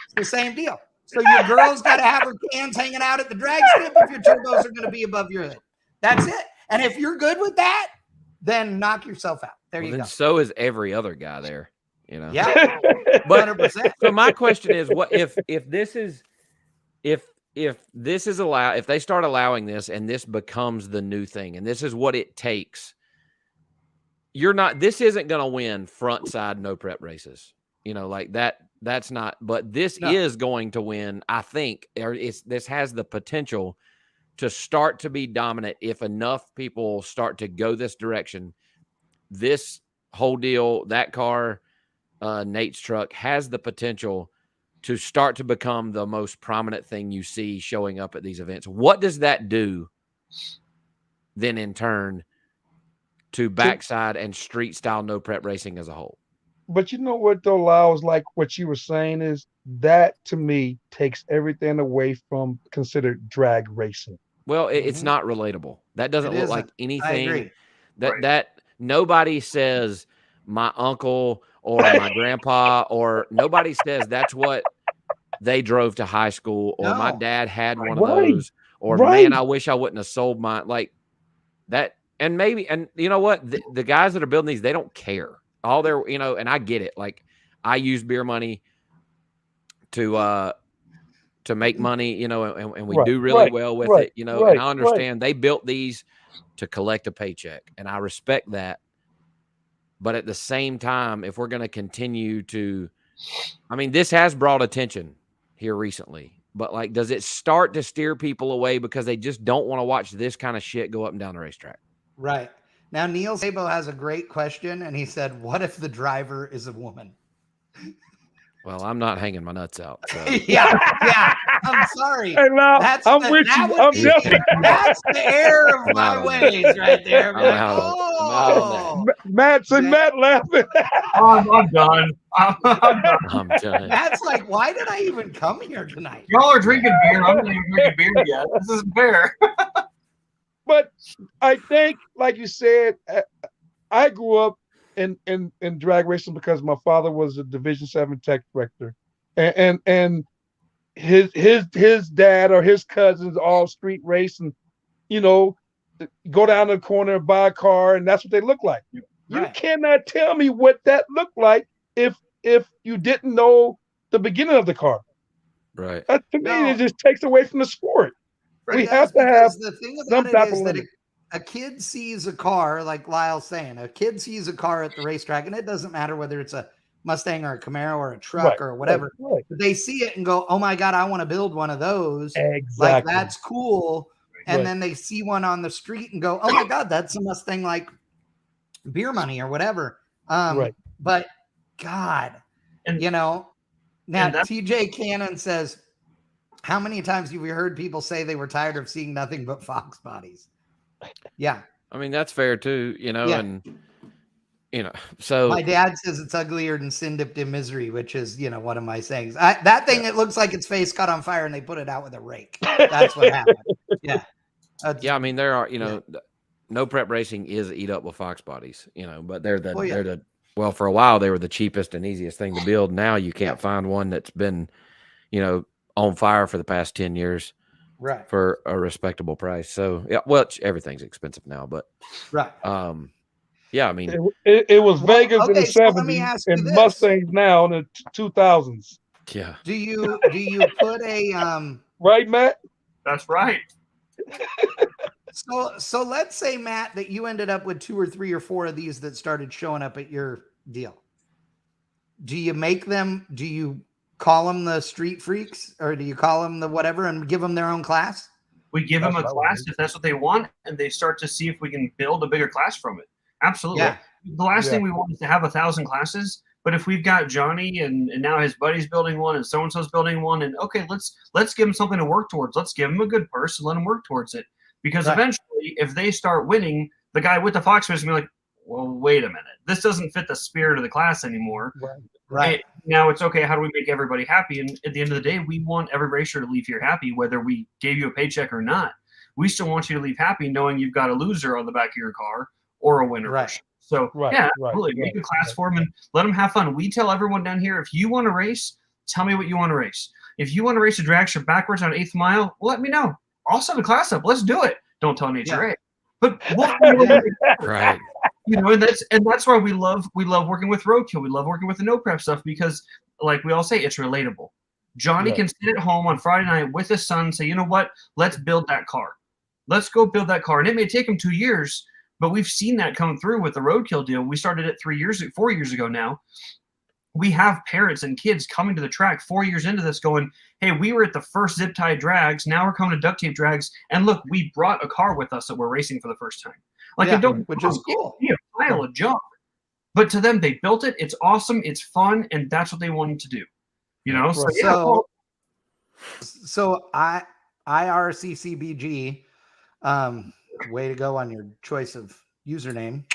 It's the same deal. So your girl's got to have her cans hanging out at the drag strip if your turbos are going to be above your hood. That's it. And if you're good with that, then knock yourself out. There you go. So is every other guy there, Yeah. But 100%. So my question is, what if this is allowed, if they start allowing this and this becomes the new thing and this is what it takes, this isn't going to win front side no prep races. Like that's not, but this is going to win, I think, this has the potential to start to be dominant if enough people start to go this direction. This whole deal, that car, Nate's truck, has the potential to start to become the most prominent thing you see showing up at these events. What does that do then in turn to backside and street style no prep racing as a whole? But you know what though, Lyles, like what you were saying is that to me takes everything away from considered drag racing. Well, it's not relatable. That doesn't look like anything. I agree. That nobody says my uncle or my grandpa or nobody says that's what they drove to high school or my dad had one of those or man, I wish I wouldn't have sold mine like that. And maybe, and you know what, the guys that are building these, they don't care. All their, and I get it. Like I use beer money to make money, and we do really well with it, and I understand they built these to collect a paycheck and I respect that. But at the same time, if we're going to continue to, I mean, this has brought attention here recently. but like, does it start to steer people away because they just don't want to watch this kind of shit go up and down the racetrack? Right. Now, Neil Sabo has a great question, and he said, what if the driver is a woman? Well, I'm not hanging my nuts out. So. yeah. I'm sorry. Hey, now, That's I'm the, with that you. would I'm be- definitely that's the error of I'm my out on ways right there. I'm Like, out on that. Matt's and Matt laughing. I'm done. I'm done. I'm done. That's like, why did I even come here tonight? Y'all are drinking beer. I'm not even drinking beer yet. This isn't fair. But I think, like you said, I grew up in drag racing because my father was a Division 7 tech director, and his dad or his cousins all street race, and go down to the corner and buy a car, and that's what they look like. You Right. cannot tell me what that looked like if you didn't know the beginning of the car. Right. To me, No. it just takes away from the sport. It We does, have to have because the thing some about type it is of that limit. a kid sees a car, like Lyle's saying, a kid sees a car at the racetrack, and it doesn't matter whether it's a Mustang or a Camaro or a truck Right, or whatever. right. But they see it and go, oh my God, I want to build one of those. Exactly. Like, that's cool. And Right. then they see one on the street and go, oh my God, that's a Mustang like Beer Money or whatever. Right. But God, And- now and that's- TJ Cannon says, how many times have we heard people say they were tired of seeing nothing but Fox bodies? Yeah. I mean, that's fair too, Yeah. and so My dad says it's uglier than Sin Dipped in Misery, which is, one of my sayings. That thing, it looks like its face caught on fire and they put it out with a rake. That's what happened. Yeah. yeah, I mean, there are, no prep racing is eat up with Fox bodies, but they're the for a while they were the cheapest and easiest thing to build. Now you can't find one that's been, on fire for the past 10 years. Right. For a respectable price. So everything's expensive now, but Right. yeah, I mean, it was Vegas in the so let me 70s ask you and this. Mustangs now in the 2000s. yeah. Do you put a Right, Matt? That's right. so let's say, Matt, that you ended up with 2 or 3 or 4 of these that started showing up at your deal. Do you call them the street freaks, or do you call them the whatever and give them their own class? We give them a That's what I class if that's what they want, and they start to see if we can build a bigger class from it. Absolutely. Yeah. The last thing we want is to have 1,000 classes, but if we've got Johnny and now his buddy's building one and so-and-so's building one, and okay, let's give them something to work towards. Let's give them a good purse and let them work towards it. Because Right. eventually, if they start winning, the guy with the Fox is going to be like, well, wait a minute. This doesn't fit the spirit of the class anymore. Right. Now it's okay. How do we make everybody happy? And at the end of the day, we want every racer to leave here happy, whether we gave you a paycheck or not. We still want you to leave happy knowing you've got a loser on the back of your car or a winner. Right. So absolutely. Make a class for them and let them have fun. We tell everyone down here, if you want to race, tell me what you want to race. If you want to race a drag strip backwards on 8th mile, let me know. I'll set a class up. Let's do it. Don't tell NHRA. But Right. and that's why we love working with Roadkill. We love working with the no prep stuff because, like we all say, it's relatable. Johnny can sit at home on Friday night with his son and say, you know what? Let's build that car. Let's go build that car. And it may take him 2 years, but we've seen that come through with the Roadkill deal. We started it 4 years ago now. We have parents and kids coming to the track 4 years into this going, hey, we were at the first zip tie drags. Now we're coming to duct tape drags. And look, we brought a car with us that we're racing for the first time. Which is cool. Be a pile of junk. But to them, they built it. It's awesome. It's fun. And that's what they wanted to do. So IRCCBG, way to go on your choice of username.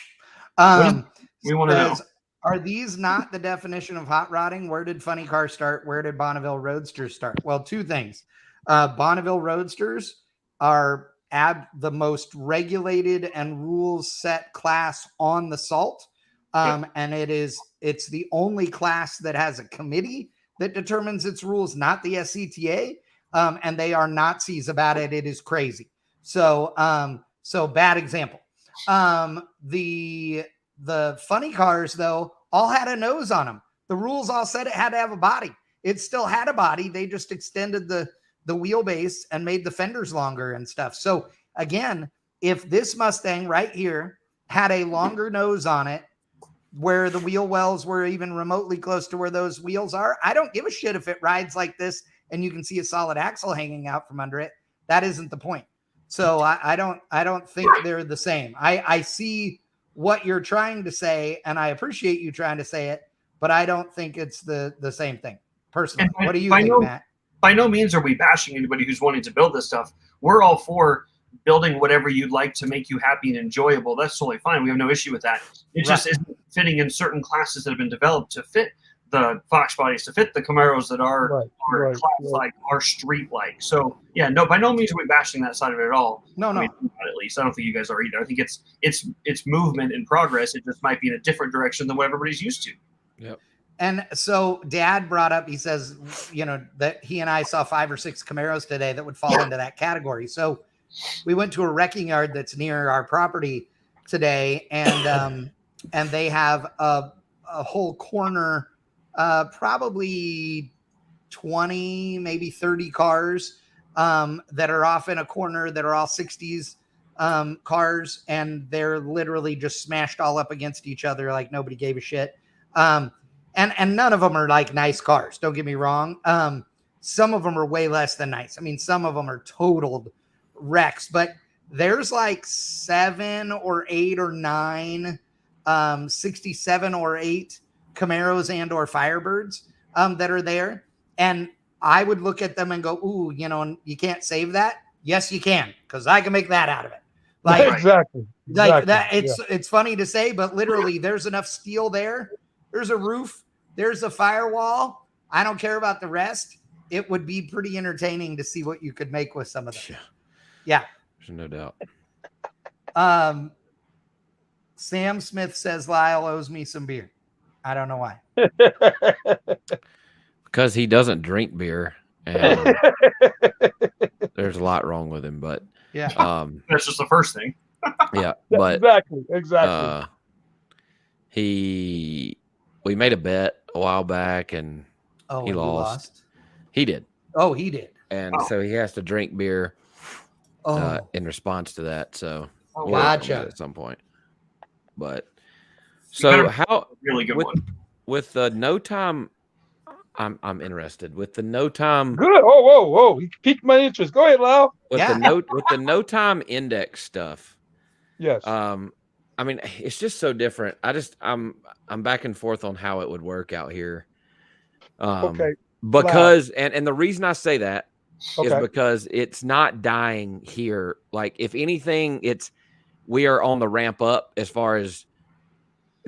We want to know. Are these not the definition of hot rodding? Where did Funny Car start? Where did Bonneville Roadsters start? Well, 2 things. Bonneville Roadsters are the most regulated and rules set class on the salt. And it's the only class that has a committee that determines its rules, not the SCTA. And they are Nazis about it. It is crazy. So bad example. The funny cars, though, all had a nose on them. The rules all said it had to have a body. It still had a body. They just extended the wheelbase and made the fenders longer and stuff. So again, if this Mustang right here had a longer nose on it, where the wheel wells were even remotely close to where those wheels are, I don't give a shit if it rides like this and you can see a solid axle hanging out from under it, that isn't the point. So I don't think they're the same. I see what you're trying to say, and I appreciate you trying to say it, but I don't think it's the same thing personally. What do you think, Matt? By no means are we bashing anybody who's wanting to build this stuff. We're all for building whatever you'd like to make you happy and enjoyable. That's totally fine. We have no issue with that. It just isn't fitting in certain classes that have been developed to fit the Fox bodies, to fit the Camaros that are class-like, are street-like. So, yeah, no, by no means are we bashing that side of it at all. No. I mean, at least I don't think you guys are either. I think it's movement and progress. It just might be in a different direction than what everybody's used to. Yep. And so Dad brought up, he says, that he and I saw 5 or 6 Camaros today that would fall into that category. So we went to a wrecking yard that's near our property today, and they have a whole corner, probably 20, maybe 30 cars that are off in a corner that are all 60s cars, and they're literally just smashed all up against each other like nobody gave a shit. And none of them are like nice cars. Don't get me wrong. Some of them are way less than nice. I mean, some of them are totaled wrecks, but there's like 7 or 8 or 9 67 or 8 Camaros and or Firebirds that are there. And I would look at them and go, ooh, you can't save that. Yes, you can, because I can make that out of it. Like exactly. Like that. It's funny to say, but literally there's enough steel there. There's a roof. There's a firewall. I don't care about the rest. It would be pretty entertaining to see what you could make with some of them. Yeah. There's no doubt. Sam Smith says Lyle owes me some beer. I don't know why. Because he doesn't drink beer, and there's a lot wrong with him. But yeah, that's just the first thing. Yeah, but exactly. We made a bet a while back, and he lost. He did. Oh, he did. And so he has to drink beer in response to that. So we'll gotcha. at some point. But so how really good with the no time? I'm interested with the no time. Good. Whoa! He piqued my interest. Go ahead, Lyle. With the no time index stuff. Yes. I mean, it's just so different. I'm back and forth on how it would work out here. Okay. Because and the reason I say that is because it's not dying here. Like, if anything, we are on the ramp up as far as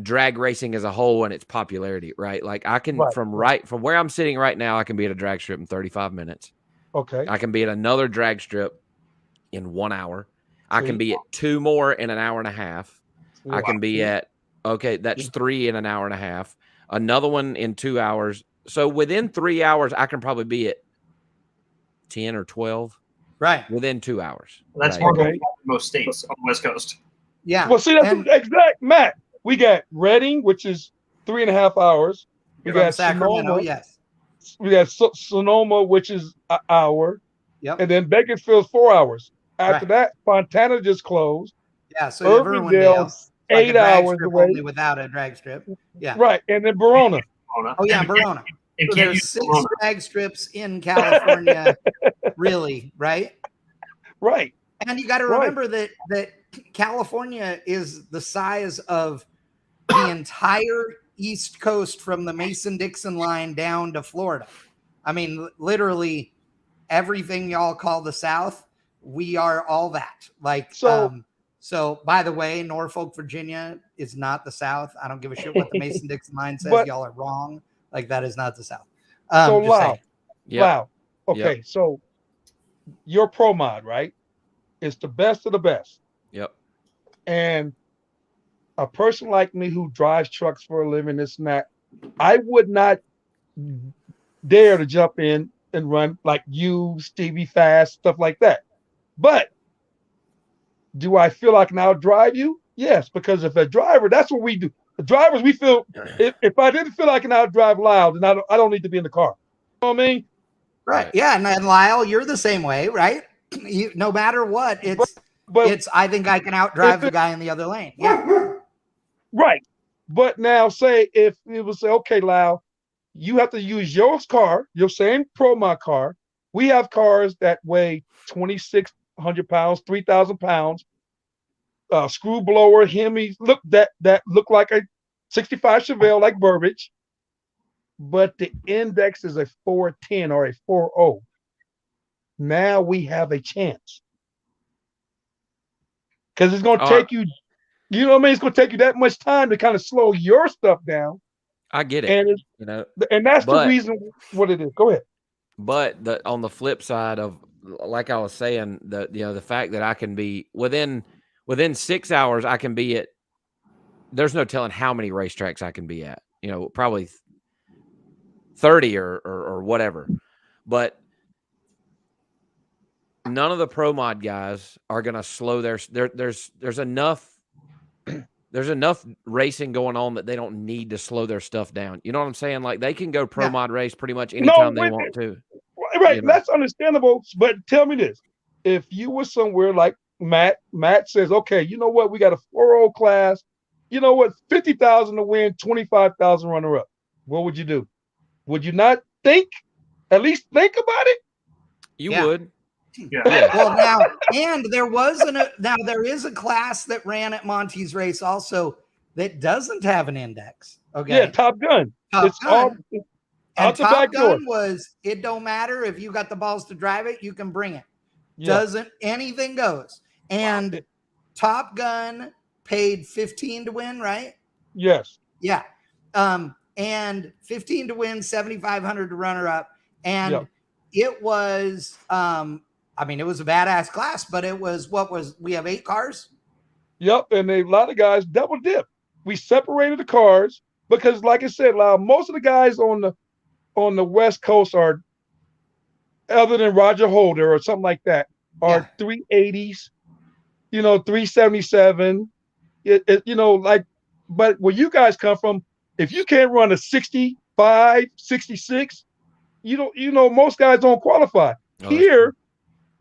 drag racing as a whole and its popularity, right? Like, I can from where I'm sitting right now, I can be at a drag strip in 35 minutes. Okay. I can be at another drag strip in 1 hour. I can be at 2 more in an hour and a half. Wow. I can be at that's 3 in an hour and a half. Another one in 2 hours. So within 3 hours, I can probably be at 10 or 12. Right. Within 2 hours. Well, that's more than most states on the West Coast. Yeah. Well, see, that's exact, Matt. We got Reading, which is 3.5 hours. We got Sacramento, Sonoma. yes. We got Sonoma, which is an hour. Yep. And then Bakersfield's 4 hours. After that, Fontana just closed. Yeah, so Irvingdale's 8 hours away without a drag strip. Yeah. Right. And then Verona. Oh, yeah, Verona. So there's 6 drag strips in California, really, right? Right. And you got to remember that California is the size of the entire East Coast from the Mason-Dixon line down to Florida. I mean, literally everything y'all call the South, we are all that. Like, so by the way, Norfolk, Virginia is not the South. I don't give a shit what the Mason-Dixon line says. Y'all are wrong. Like, that is not the South. So wow. Okay, yep. So your pro mod, right? It's the best of the best. Yep. And a person like me who drives trucks for a living, this and that, I would not dare to jump in and run like you, Stevie Fast, stuff like that. But do I feel I can outdrive you? Yes, because if a driver, that's what we do. The drivers, we feel, if I didn't feel I can outdrive Lyle, then I don't need to be in the car. You know what I mean? Right. Yeah. And Lyle, you're the same way, right? No matter what, it's I think I can outdrive the guy in the other lane. Yeah. Right. But now say if it was okay, Lyle, you have to use your car, your same Pro Mod car. We have cars that weigh 2,600 pounds, 3,000 pounds, screw blower, Hemi, that look like a 65 Chevelle, like Burbage, but the index is a 410 or a 40. Now we have a chance. Because it's going to take you, you know what I mean? It's going to take you that much time to kind of slow your stuff down. I get it. And You know, and that's the reason what it is. Go ahead. But on the flip side of, like I was saying, the fact that I can be within 6 hours, I can be at, there's no telling how many racetracks I can be at, probably 30 or whatever. But none of the Pro Mod guys are going to slow there's enough racing going on that they don't need to slow their stuff down. You know what I'm saying? Like, they can go Pro Mod race pretty much anytime they want to. Right. That's understandable. But tell me this. If you were somewhere like Matt says, okay, you know what? We got a 4.0 class. You know what? 50,000 to win, 25,000 runner up. What would you do? Would you not at least think about it? You would. Yeah. Well, there is a class that ran at Monty's race also that doesn't have an index. Okay. Yeah, Top Gun. Top Gun. Out the back door. Gun was, it don't matter if you got the balls to drive it, you can bring it. Yeah. Anything goes. And Top Gun paid 15 to win, right? Yes. Yeah. And 15 to win, 7,500 to runner up. And it was, it was a badass class, but it was, we have 8 cars? Yep. And a lot of guys double dip. We separated the cars because, like I said, most of the guys on the West Coast are, other than Roger Holder or something like that, are 380s, 377. But where you guys come from, if you can't run a 65, 66, most guys don't qualify. Here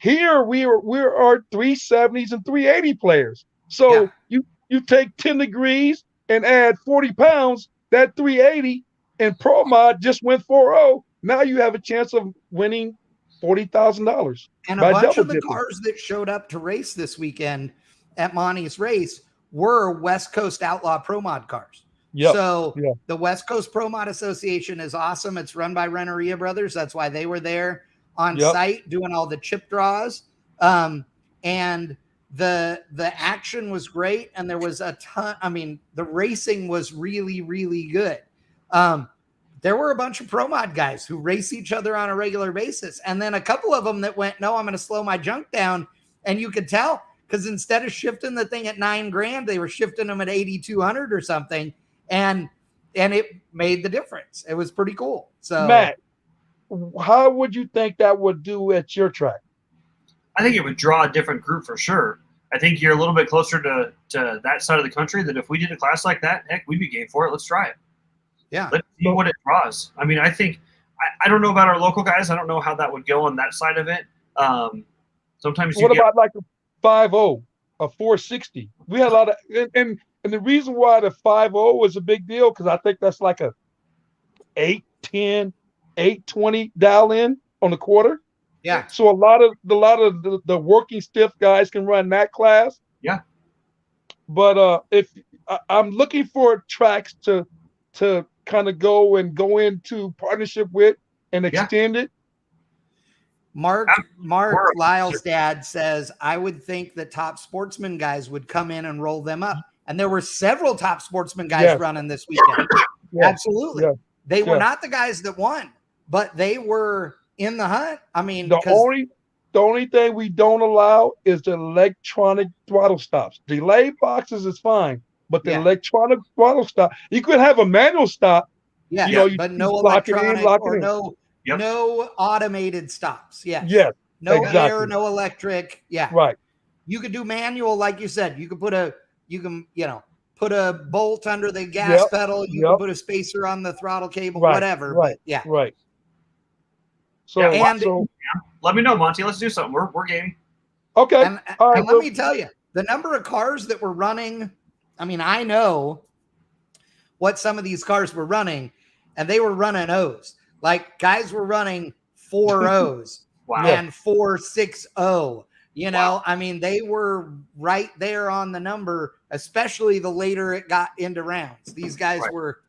we are 370s and 380 players. So you take 10 degrees and add 40 pounds, that 380, and Pro Mod just went 4.0. Now you have a chance of winning $40,000. And a bunch of the cars that showed up to race this weekend at Monty's race were West Coast Outlaw Pro Mod cars. Yep. So the West Coast Pro Mod Association is awesome. It's run by Renneria Brothers. That's why they were there on site doing all the chip draws. And the action was great. And there was a ton. The racing was really, really good. There were a bunch of Pro Mod guys who race each other on a regular basis. And then a couple of them that went, no, I'm going to slow my junk down. And you could tell, because instead of shifting the thing at $9,000, they were shifting them at 8,200 or something. And it made the difference. It was pretty cool. So, Matt, how would you think that would do at your track? I think it would draw a different group for sure. I think you're a little bit closer to that side of the country, that if we did a class like that, heck, we'd be game for it. Let's try it. Yeah. Let's see what it draws. I think, I don't know about our local guys. I don't know how that would go on that side of it. Sometimes what about like a 5.0, a 460? We had a lot of, and the reason why the 5.0 was a big deal, because I think that's like a 810, 820 dial in on the quarter. Yeah. So a lot of the working stiff guys can run that class. Yeah. But if I'm looking for tracks to kind of go into partnership with and extend it. Mark Lyle's dad says, I would think that Top Sportsman guys would come in and roll them up. And there were several Top Sportsman guys running this weekend. Absolutely. They were not the guys that won, but they were in the hunt. The only thing we don't allow is the electronic throttle stops. Delay boxes is fine, but the electronic throttle stop, you could have a manual stop. But no electronic no automated stops. No air, no electric. Right. You could do manual, like you said. You could put a bolt under the gas pedal. You can put a spacer on the throttle cable, whatever. Right. But Right. So, let me know, Monty. Let's do something. We're game. Okay. And let me tell you, the number of cars that were running. I know what some of these cars were running, and they were running O's. Like guys were running 4 O's Wow. and 4.60. You know, I mean, they were right there on the number, especially the later it got into rounds. These guys were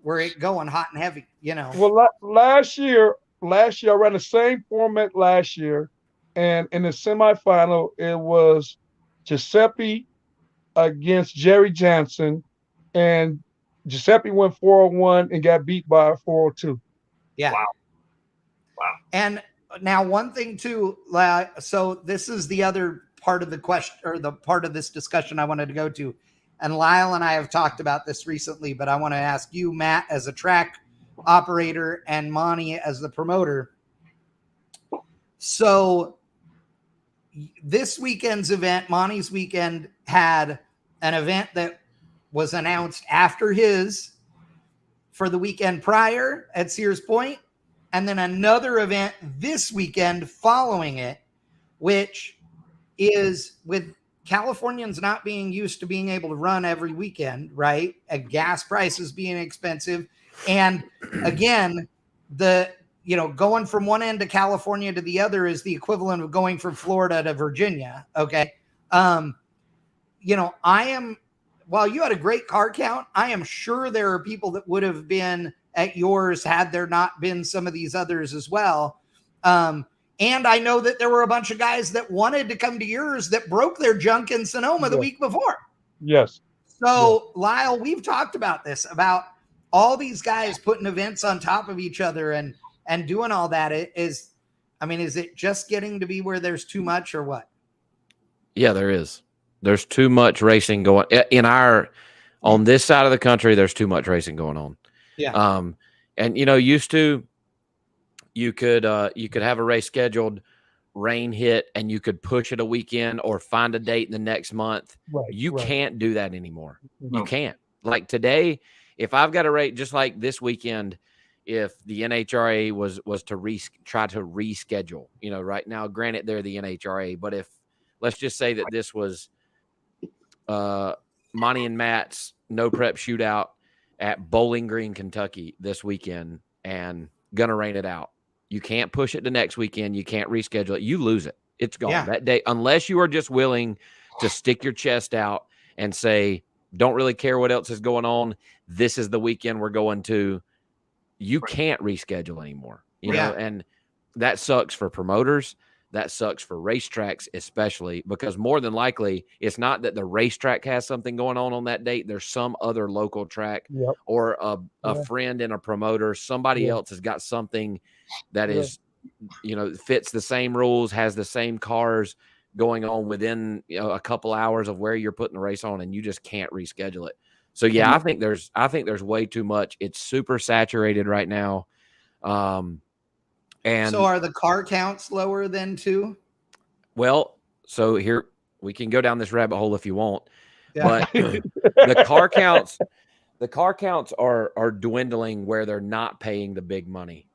going hot and heavy, you know. Well, last year I ran the same format last year, and in the semifinal it was Giuseppe against Jerry Johnson, and Giuseppe went 401 and got beat by 402. Yeah. Wow. And now one thing too, so this is the other part of the question, or the part of this discussion I wanted to go to. And Lyle and I have talked about this recently, but I want to ask you, Matt, as a track operator, and Monty as the promoter. So this weekend's event, Monty's weekend, had an event that was announced after his for the weekend prior at Sears Point, and then another event this weekend following it, which is with Californians not being used to being able to run every weekend, right? And gas prices being expensive. And again, going from one end of California to the other is the equivalent of going from Florida to Virginia. Okay. While you had a great car count, I am sure there are people that would have been at yours had there not been some of these others as well. And I know that there were a bunch of guys that wanted to come to yours that broke their junk in Sonoma the week before. Yes. So, Lyle, we've talked about this, about all these guys putting events on top of each other and doing all that. Is it just getting to be where there's too much, or what? Yeah, there is. There's too much racing going on this side of the country. There's too much racing going on. Yeah. And used to, you could have a race scheduled, rain hit, and you could push it a weekend or find a date in the next month. Right. You can't do that anymore. No. You can't. Like today, if I've got a race, just like this weekend, if the NHRA was to try to reschedule, right now, granted they're the NHRA, but if let's just say that this was Monty and Matt's no prep shootout at Bowling Green, Kentucky this weekend, and gonna rain it out. You can't push it to next weekend. You can't reschedule it. You lose it. It's gone that day, unless you are just willing to stick your chest out and say, don't really care what else is going on. This is the weekend we're going to. You can't reschedule anymore, you know, and that sucks for promoters. That sucks for racetracks, especially because more than likely it's not that the racetrack has something going on that date. There's some other local track or a friend and a promoter. Somebody else has got something that is, fits the same rules, has the same cars going on within a couple hours of where you're putting the race on, and you just can't reschedule it. So I think there's way too much. It's super saturated right now. And so are the car counts lower than too? Well, so here we can go down this rabbit hole if you want, but the car counts are dwindling where they're not paying the big money.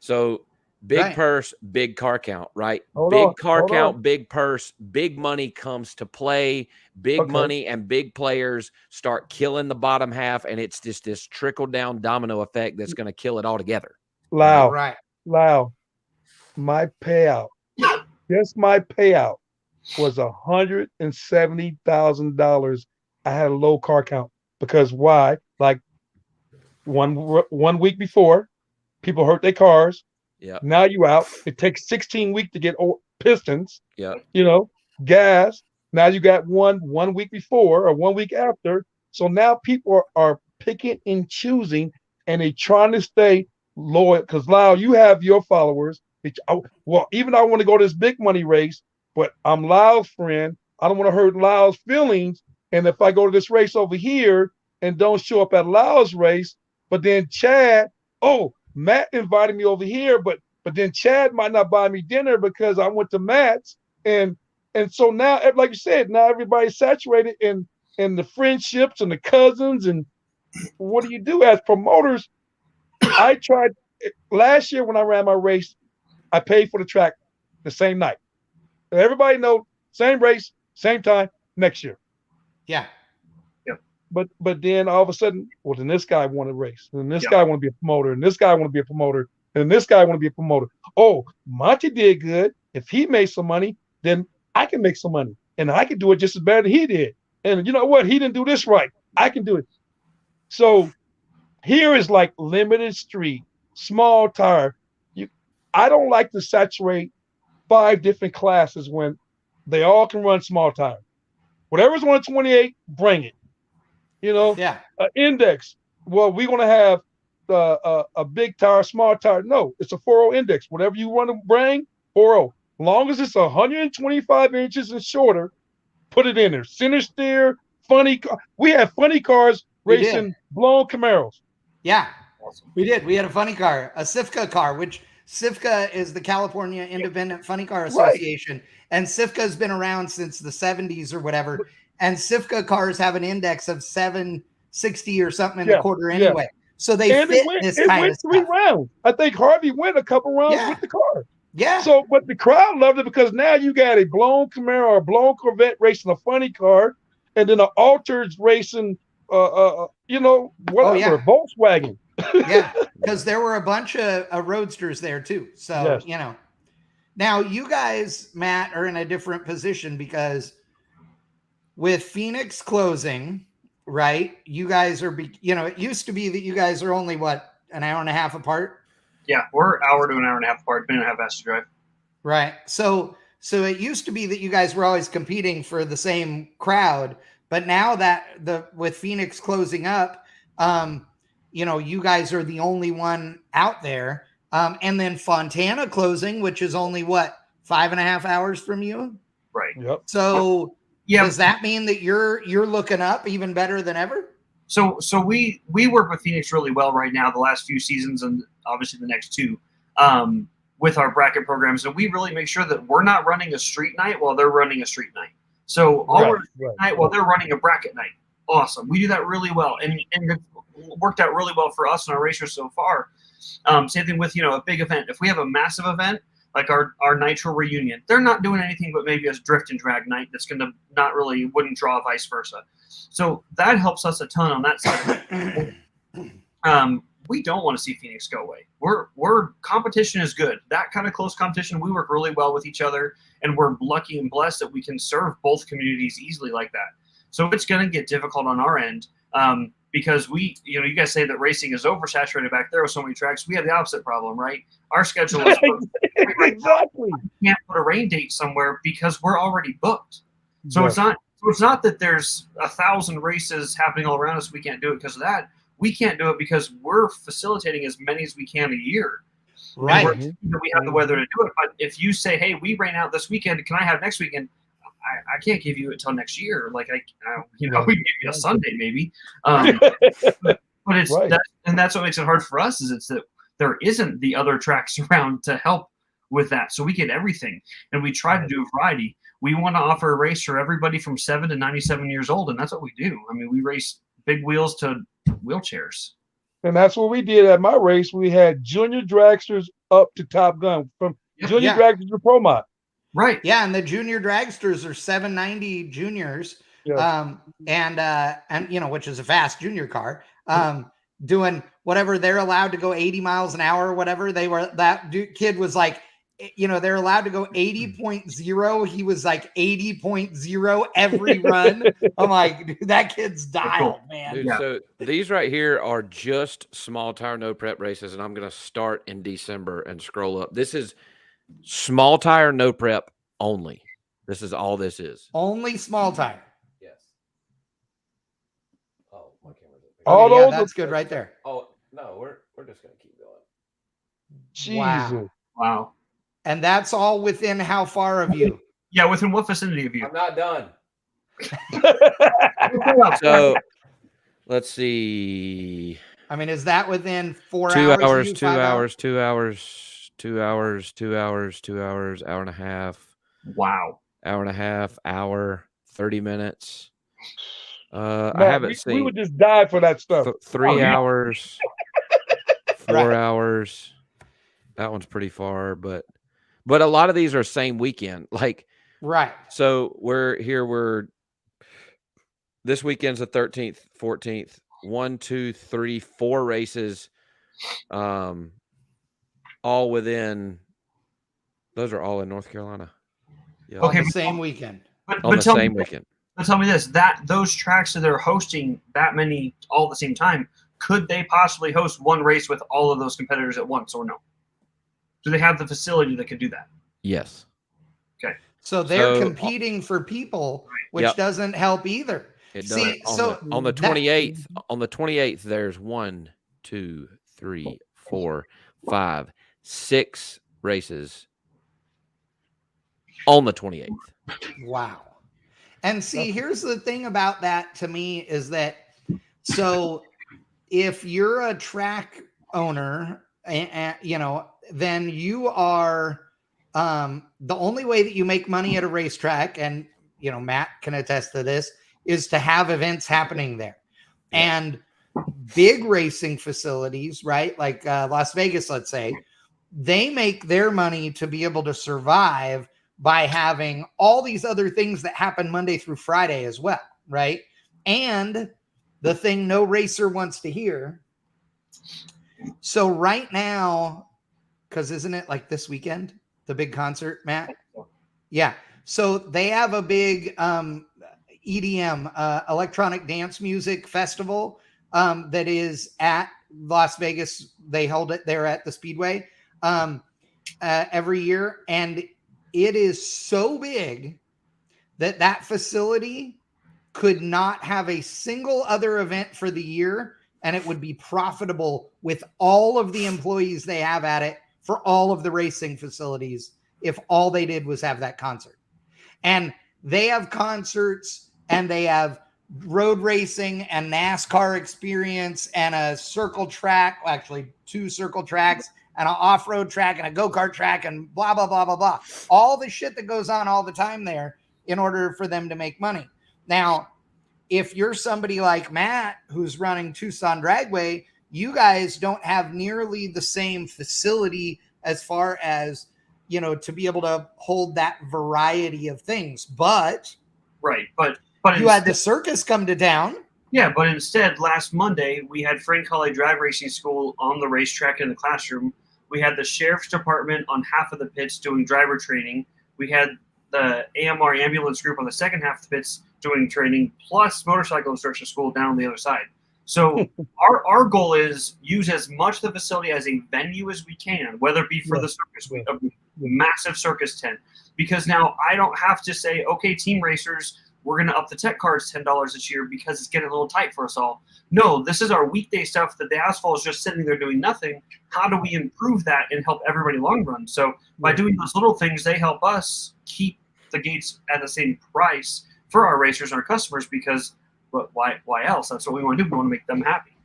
So big purse, big car count, right? Big car count, big purse, big money comes to play. Big money and big players start killing the bottom half, and it's just this trickle down domino effect that's going to kill it all together. Wow. My payout, just my payout was $170,000. I had a low car count because why? Like one week before, people hurt their cars. Yeah. Now you out. It takes 16 weeks to get pistons. Yeah. Gas. Now you got one week before or 1 week after. So now people are picking and choosing, and they trying to stay loyal. Because Lyle, you have your followers. Even I want to go to this big money race, but I'm Lyle's friend. I don't want to hurt Lyle's feelings. And if I go to this race over here and don't show up at Lyle's race, but then Chad, Matt invited me over here, but then Chad might not buy me dinner because I went to Matt's. And so now, like you said, now everybody's saturated in the friendships and the cousins. And what do you do as promoters? I tried last year when I ran my race, I paid for the track the same night. Everybody know, same race, same time, next year. Yeah. but then all of a sudden, well, then this guy want to race, and this Yeah. guy want to be a promoter, and this guy want to be a promoter, and this guy want to be a promoter. Oh, Monty did good. If he made some money, then I can make some money, and I can do it just as bad as he did. And you know what? He didn't do this right. I can do it. So here is like limited street, small tire. I don't like to saturate 5 different classes when they all can run small tire. Whatever's 128, bring it. You know, Yeah. Index. Well, we're gonna have a big tire, small tire. No, it's a 4.0 index. Whatever you want to bring, 4.0. As long as it's 125 inches and shorter, put it in there. Center steer, funny car. We have funny cars We did. racing blown Camaros. Yeah, Awesome. we did. We had a funny car, a SIFCA car, which SIFCA is the California Independent Funny Car Association. And SIFCA has been around since the 70s or whatever. And SIFCA cars have an index of 760 or something in the quarter anyway. So they And fit this kind of 3 stuff. rounds. I think Harvey went a couple rounds Yeah. with the car. Yeah. So, but the crowd loved it because now you got a blown Camaro or a blown Corvette racing a funny car, and then an altered racing, you know, whatever, Volkswagen. Yeah, because there were a bunch of roadsters there too. So, Yes. you know, now you guys, Matt, are in a different position because with Phoenix closing, right? You guys are, you know, it used to be that you guys are only what, an hour and a half apart? Yeah, we're hour to an hour and a half apart, depending on how fast you drive. Right. So it used to be that you guys were always competing for the same crowd, but now that with Phoenix closing up, you know, you guys are the only one out there. And then Fontana closing, which is only what, 5.5 hours from you. Right. Yep. So Yeah. does that mean that you're looking up even better than ever? So we work with Phoenix really well right now, the last few seasons and obviously the next two, with our bracket programs. And we really make sure that we're not running a street night while they're running a street night. So we're night while they're running a bracket night. Awesome. We do that really well. And it worked out really well for us and our racers so far. Same thing with, you know, a big event. If we have a massive event, like our Nitro reunion, they're not doing anything but maybe a drift and drag night that's going to wouldn't draw vice versa. So that helps us a ton on that side. We don't want to see Phoenix go away. We're competition is good. That kind of close competition, we work really well with each other, and we're lucky and blessed that we can serve both communities easily like that. So it's going to get difficult on our end because you guys say that racing is oversaturated back there with so many tracks. We have the opposite problem, right? Our schedule is Exactly. We can't put a rain date somewhere because we're already booked. So it's not that there's 1,000 races happening all around us. We can't do it because of that. We can't do it because we're facilitating as many as we can a year. Right. We have the weather to do it. But if you say, hey, we rain out this weekend, can I have next weekend? I can't give you it till next year. Like we can give you a Sunday maybe. But it's that's what makes it hard for us is it's that there isn't the other tracks around to help with that. So we get everything, and we try to do a variety. We want to offer a race for everybody from 7 to 97 years old, and that's what we do. I mean, we race big wheels to wheelchairs. And that's what we did at my race. We had junior dragsters up to Top Gun, from junior dragsters to Pro Mod. Right. Yeah, and the junior dragsters are 790 juniors, and you know, which is a fast junior car, doing whatever they're allowed to go 80 miles an hour or whatever. Kid was like, you know, they're allowed to go 80.0. He was like 80.0 every run. I'm like, dude, that kid's dialed, man. Dude, so these right here are just small tire no prep races, and I'm going to start in December and scroll up. This is small tire no prep only. This is all this is. Only small tire. Yes. Oh, my camera's up. All those that's good right there. Oh no, we're just going to keep going. Jesus. Wow. And that's all within how far of you? Yeah, within what vicinity of you? I'm not done. So let's see. I mean, is that within 4 2 hours? hours, of you, 2 5 hours, 2 hours, 2 hours, 2 hours, 2 hours, hour and a half. Wow. Hour and a half, hour, 30 minutes. Man, I haven't seen. We would just die for that stuff. 3 hours, 4 hours. That one's pretty far, but a lot of these are same weekend. Like, right. so we're this weekend's the 13th, 14th. 1, 2, 3, 4 races, all within. Those are all in North Carolina. Yeah. On Okay, the same weekend. On the same weekend. But tell me this: that those tracks that they're hosting that many all at the same time, could they possibly host one race with all of those competitors at once, or no? Do they have the facility that could do that? Yes. Okay. So they're competing for people, which Yep. doesn't help either. It See, does. so On the that- 28th, there's 1, 2, 3, 4, 5, 6 races on the 28th. Wow. And see, here's the thing about that to me is that, so if you're a track owner, then you are, the only way that you make money at a racetrack, and, Matt can attest to this, is to have events happening there. Yeah. And big racing facilities, right? Like Las Vegas, let's say, they make their money to be able to survive by having all these other things that happen Monday through Friday as well, right? And the thing no racer wants to hear. So right now, because isn't it like this weekend, the big concert, Matt? Yeah. So they have a big EDM, electronic dance music festival that is at Las Vegas. They hold it there at the Speedway every year. And it is so big that facility could not have a single other event for the year, and it would be profitable with all of the employees they have at it for all of the racing facilities if all they did was have that concert. And they have concerts, and they have road racing and NASCAR experience and a circle track, well, actually 2 circle tracks, and an off-road track and a go-kart track and blah, blah, blah, blah, blah. All the shit that goes on all the time there in order for them to make money. Now, if you're somebody like Matt, who's running Tucson Dragway, you guys don't have nearly the same facility as far as, to be able to hold that variety of things. But right, but you had the circus come to town. Yeah, but instead, last Monday, we had Frank Hawley Drag Racing School on the racetrack in the classroom. We had the sheriff's department on half of the pits doing driver training. We had the AMR ambulance group on the second half of the pits doing training, plus motorcycle instruction school down on the other side. So our goal is use as much of the facility as a venue as we can, whether it be for the circus, a massive circus tent. Because now I don't have to say, okay, team racers, we're going to up the tech cards $10 this year because it's getting a little tight for us all. No, this is our weekday stuff that the asphalt is just sitting there doing nothing. How do we improve that and help everybody long run? So by doing those little things, they help us keep the gates at the same price for our racers and our customers, because why else? That's what we want to do. We want to make them happy.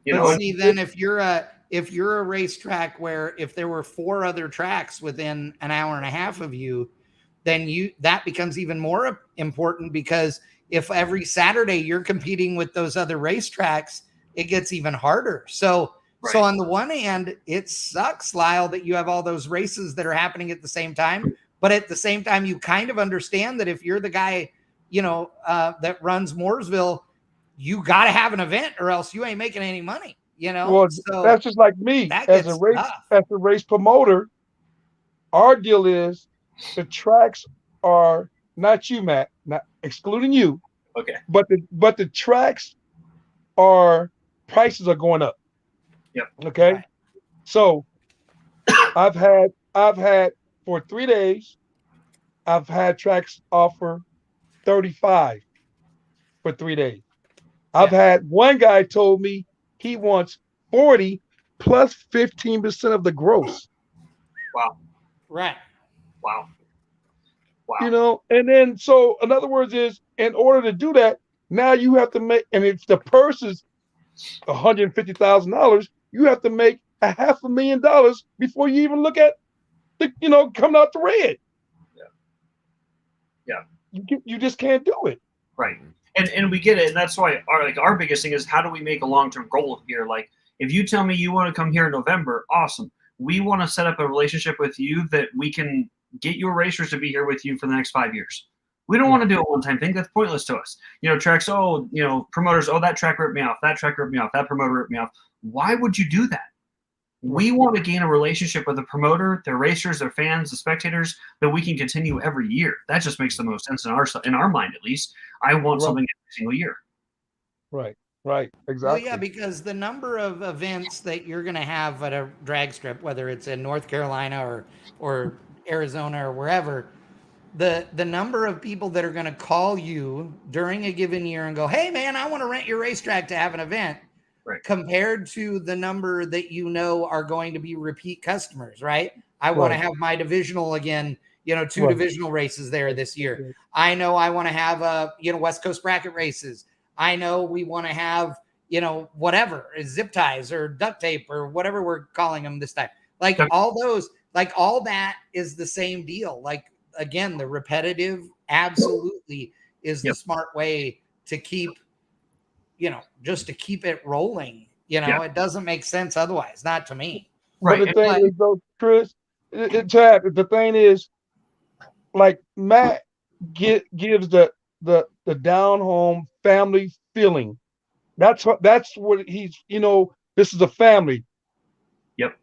See, then if you're a racetrack where if there were 4 other tracks within an hour and a half of you, then that becomes even more important, because if every Saturday you're competing with those other racetracks, it gets even harder. So on the one hand, it sucks, Lyle, that you have all those races that are happening at the same time. But at the same time, you kind of understand that if you're the guy, that runs Mooresville, you got to have an event or else you ain't making any money, Well, so that's just like me as a race promoter. Our deal is the tracks are not you, Matt, not excluding you. Okay. But the tracks prices are going up. Yep. Okay. Right. So I've had for 3 days, I've had tracks offer 35 for 3 days. I've had one guy told me he wants 40 plus 15% of the gross. Wow. right. Wow. And then so in other words is, in order to do that, now you have to make, and if the purse is $150,000, you have to make $500,000 before you even look at the, coming out the red. Yeah. You just can't do it. Right. And we get it, and that's why our biggest thing is, how do we make a long-term goal here? Like, if you tell me you want to come here in November, awesome. We want to set up a relationship with you that we can get your racers to be here with you for the next 5 years. We don't want to do a one-time thing. That's pointless to us. Tracks, promoters, that track ripped me off. That track ripped me off. That promoter ripped me off. Why would you do that? We want to gain a relationship with the promoter, their racers, their fans, the spectators that we can continue every year. That just makes the most sense in our mind, at least. I want something every single year. Right. Exactly. Well, yeah, because the number of events that you're going to have at a drag strip, whether it's in North Carolina or Arizona or wherever, the number of people that are going to call you during a given year and go, hey, man, I want to rent your racetrack to have an event, right, compared to the number that are going to be repeat customers, right? I want to have my divisional again, 2 divisional races there this year. I know I want to have West Coast bracket races. I know we want to have, whatever, zip ties or duct tape or whatever we're calling them this time. Like all those, like all that is the same deal. Like, again, the repetitive absolutely is the smart way to keep, just to keep it rolling. It doesn't make sense otherwise, not to me. Right. But the thing is, though, Chris, Chad, the thing is, like Matt gives the down home family feeling. That's what he's. This is a family. Yep.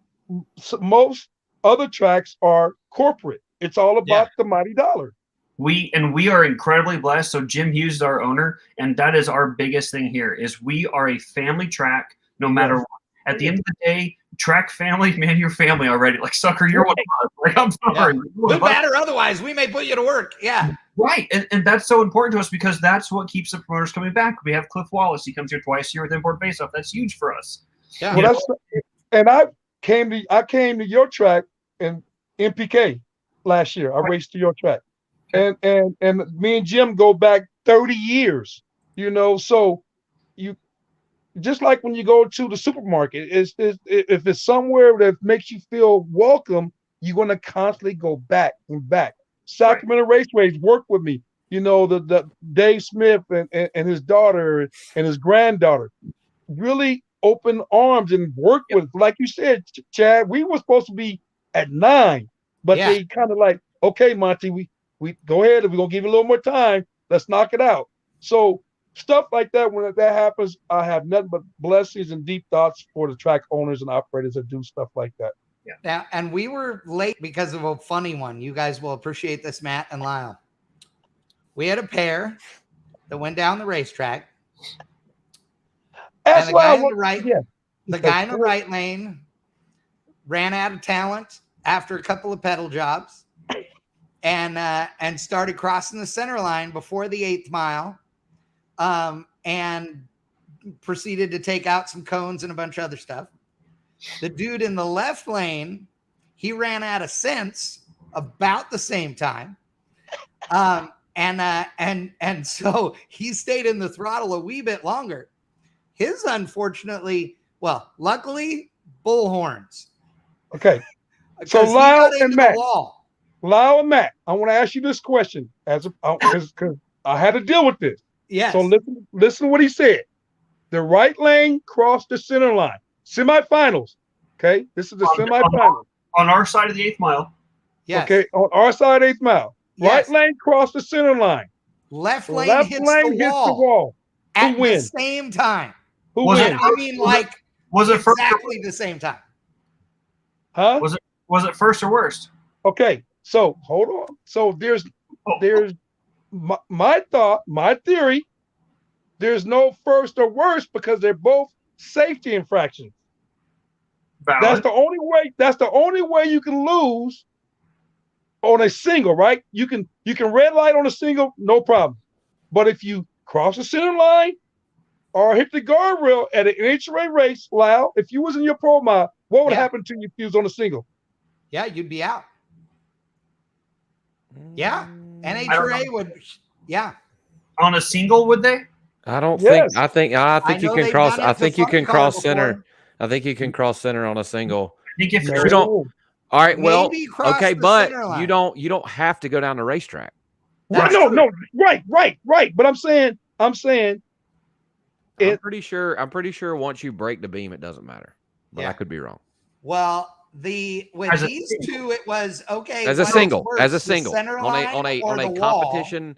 So most other tracks are corporate. It's all about the mighty dollar. We are incredibly blessed. So Jim Hughes is our owner, and that is our biggest thing here is we are a family track no matter what. At the end of the day, track family, man, you're family already. Like, sucker, you're one of us. Like, I'm sorry. No matter otherwise, we may put you to work. Yeah. Right. And that's so important to us because that's what keeps the promoters coming back. We have Cliff Wallace. He comes here twice a year with Import Face Off. That's huge for us. Yeah. Well, and I came to your track in MPK last year. I raced to your track. And me and Jim go back 30 years, so you just like when you go to the supermarket, if it's somewhere that makes you feel welcome, you're going to constantly go back and back. Sacramento Raceways worked with me, the Dave Smith and his daughter and his granddaughter really open arms and worked with, like you said, Chad, we were supposed to be at 9, but they kind of like, okay, Monty, we go ahead, and we're going to give you a little more time. Let's knock it out. So stuff like that, when that happens, I have nothing but blessings and deep thoughts for the track owners and operators that do stuff like that. Yeah. And we were late because of a funny one. You guys will appreciate this, Matt and Lyle. We had a pair that went down the racetrack. And the guy in the right lane ran out of talent after a couple of pedal jobs. And started crossing the center line before the 8th mile, and proceeded to take out some cones and a bunch of other stuff. The dude in the left lane, he ran out of sense about the same time, and so he stayed in the throttle a wee bit longer. His luckily, bullhorns. Okay, so Lyle and Matt, I want to ask you this question because I had to deal with this. Yes. So listen to what he said. The right lane crossed the center line. Semifinals. Okay, this is the semifinal. On our side of the 8th mile. Yes. Okay, on our side of 8th mile. Yes. Right lane crossed the center line. Left lane hits the wall. At the same time. Who wins? Was it first exactly the same time? Huh? Was it first or worst? Okay. So hold on. So there's my theory. There's no first or worst because they're both safety infractions. Valid. That's the only way you can lose on a single, right? You can red light on a single, no problem. But if you cross the center line or hit the guardrail at an NHRA race, Lyle, if you was in your pro mile, what would happen to you if you was on a single? Yeah, you'd be out. Yeah, NHRA would. Yeah, on a single, would they? I don't think. I think you can cross. I think you can cross center. I think you can cross center on a single. I think if you don't. All right. Well, okay, but you don't have to go down the racetrack. No. Right. But I'm saying. I'm pretty sure once you break the beam, it doesn't matter. But I could be wrong. Well, with As a these single. two, it was okay. As a what's single, worse, as a the single, center on a line or the wall? competition,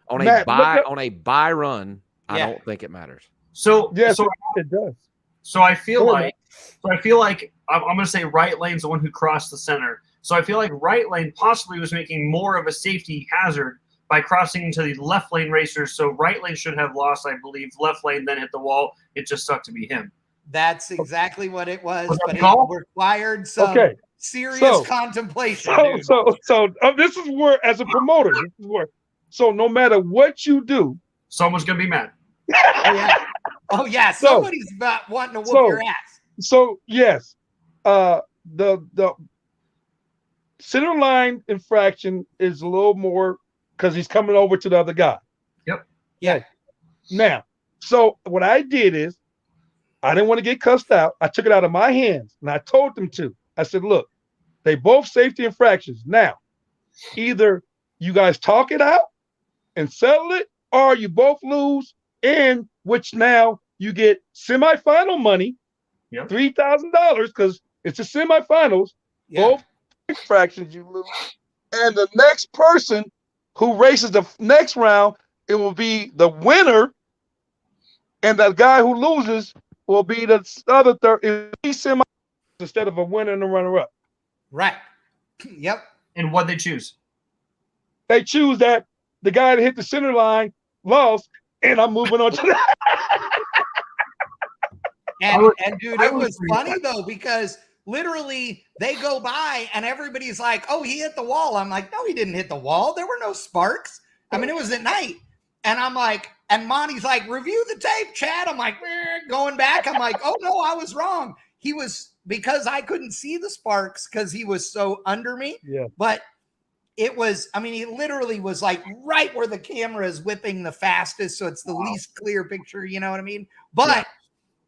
on Matt, look up- a buy run, I Yeah. don't think it matters. So Yes, so it does. So I feel Go ahead, like I'm going to say right lane's the one who crossed the center. So I feel like right lane possibly was making more of a safety hazard by crossing into the left lane racers. So right lane should have lost, I believe. Left lane then hit the wall. It just sucked to be him. That's exactly what it was, Was that but the it call? required some Okay. serious So- contemplation. So, dude. this is where, as a promoter, this is where. So no matter what you do, Someone's going to be mad. Oh yeah, oh yeah. So- Somebody's about wanting to whoop so- your ass. So yes, the center line infraction is a little more because he's coming over to the other guy. Yep. Yeah. Now, so what I did is I didn't want to get cussed out. I took it out of my hands and I told them to. I said, look, they both safety infractions. Now, either you guys talk it out and settle it, or you both lose, in which now you get semifinal money. Yep. $3,000 because it's the semifinals. Yeah. Both infractions you lose, and the next person who races the next round, it will be the winner, and the guy who loses will be the other third. It'll be semi instead of a winner and a runner-up. Right. Yep. And what they choose? They choose that the guy that hit the center line lost, and I'm moving on to that. And dude, I it would was agree funny with though because literally they go by and everybody's like, "Oh, he hit the wall." I'm like, "No, he didn't hit the wall. There were no sparks." I mean, it was at night, and I'm like, and Monty's like, "Review the tape, Chad." I'm like, going back. I'm like, "Oh no, I was wrong." He was because I couldn't see the sparks because he was so under me. Yeah. But it was, I mean, he literally was like right where the camera is whipping the fastest, so it's the least clear picture. You know what I mean? But Yeah.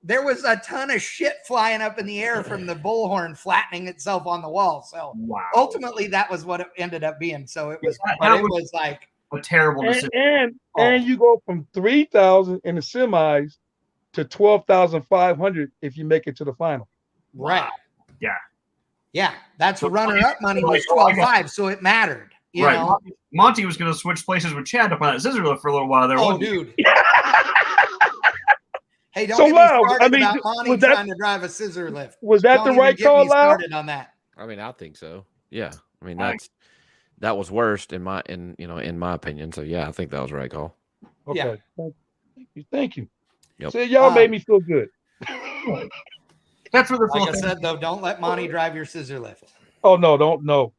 there was a ton of shit flying up in the air from the bullhorn flattening itself on the wall. So Wow. ultimately, that was what it ended up being. So it was, Yeah, but that it was- was like, A terrible decision. And you go from 3,000 in the semis to 12,500 if you make it to the final. right. Yeah. Yeah. That's So runner-up money was like, oh, I got- 12.5, so it mattered. You Right. know? Monty was going to switch places with Chad to find that scissor lift for a little while there. Oh, wasn't he? dude. Hey, don't So, get Lau, me started I mean, about Monty was that- trying to drive a scissor lift. Was that Don't the even right get call, me Lau? started on that. I mean, I think so. Yeah. I mean, that was worst in my opinion. So yeah, I think that was the right call. Okay. Thank you. Yep. See, y'all made me feel good. That's where the Like I full said, though, don't let Monty drive your scissor lift. Oh no, no,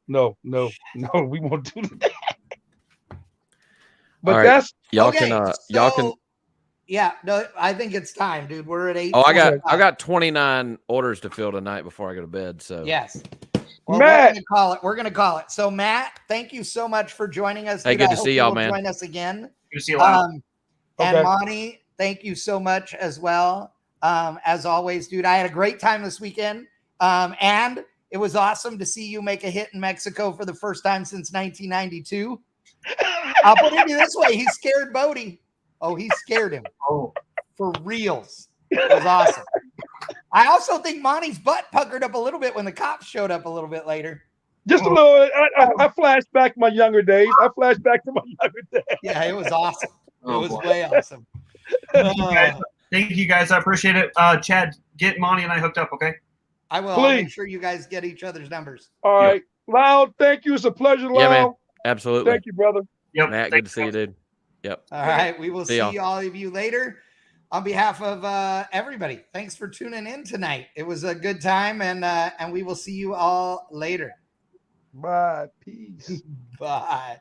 we won't do that. But All right. that's Y'all Okay, can. Yeah, no, I think it's time, dude. We're at 8. Oh, I got 29 orders to fill tonight before I go to bed. So Yes. Well, Matt. We're gonna call it. So, Matt, thank you so much for joining us. Hey, dude. good I to hope see you y'all, will man. Join us again. You see a lot. And Okay. Monty, thank you so much as well. As always, dude, I had a great time this weekend. And it was awesome to see you make a hit in Mexico for the first time since 1992. I'll put it this way: he scared Bodie. Oh, he scared him Oh, for reals. It was awesome. I also think Monty's butt puckered up a little bit when the cops showed up a little bit later. just a little. I flashed back my younger days. I flashed back to my younger days. Yeah, it was awesome. It Oh, was boy. way awesome. Thank you guys. I appreciate it. Chad, get Monty and I hooked up, okay? I will. I'll make Please. sure you guys get each other's numbers. All right, Lyle. Thank you. It's a pleasure, Lyle. Yeah, man. Absolutely. Thank you, brother. Yep. Matt, good Thanks, to see you, guys. dude. Yep. All right. We will See see y'all. all of you later. On behalf of everybody, thanks for tuning in tonight. It was a good time, and we will see you all later. Bye. Peace. Bye.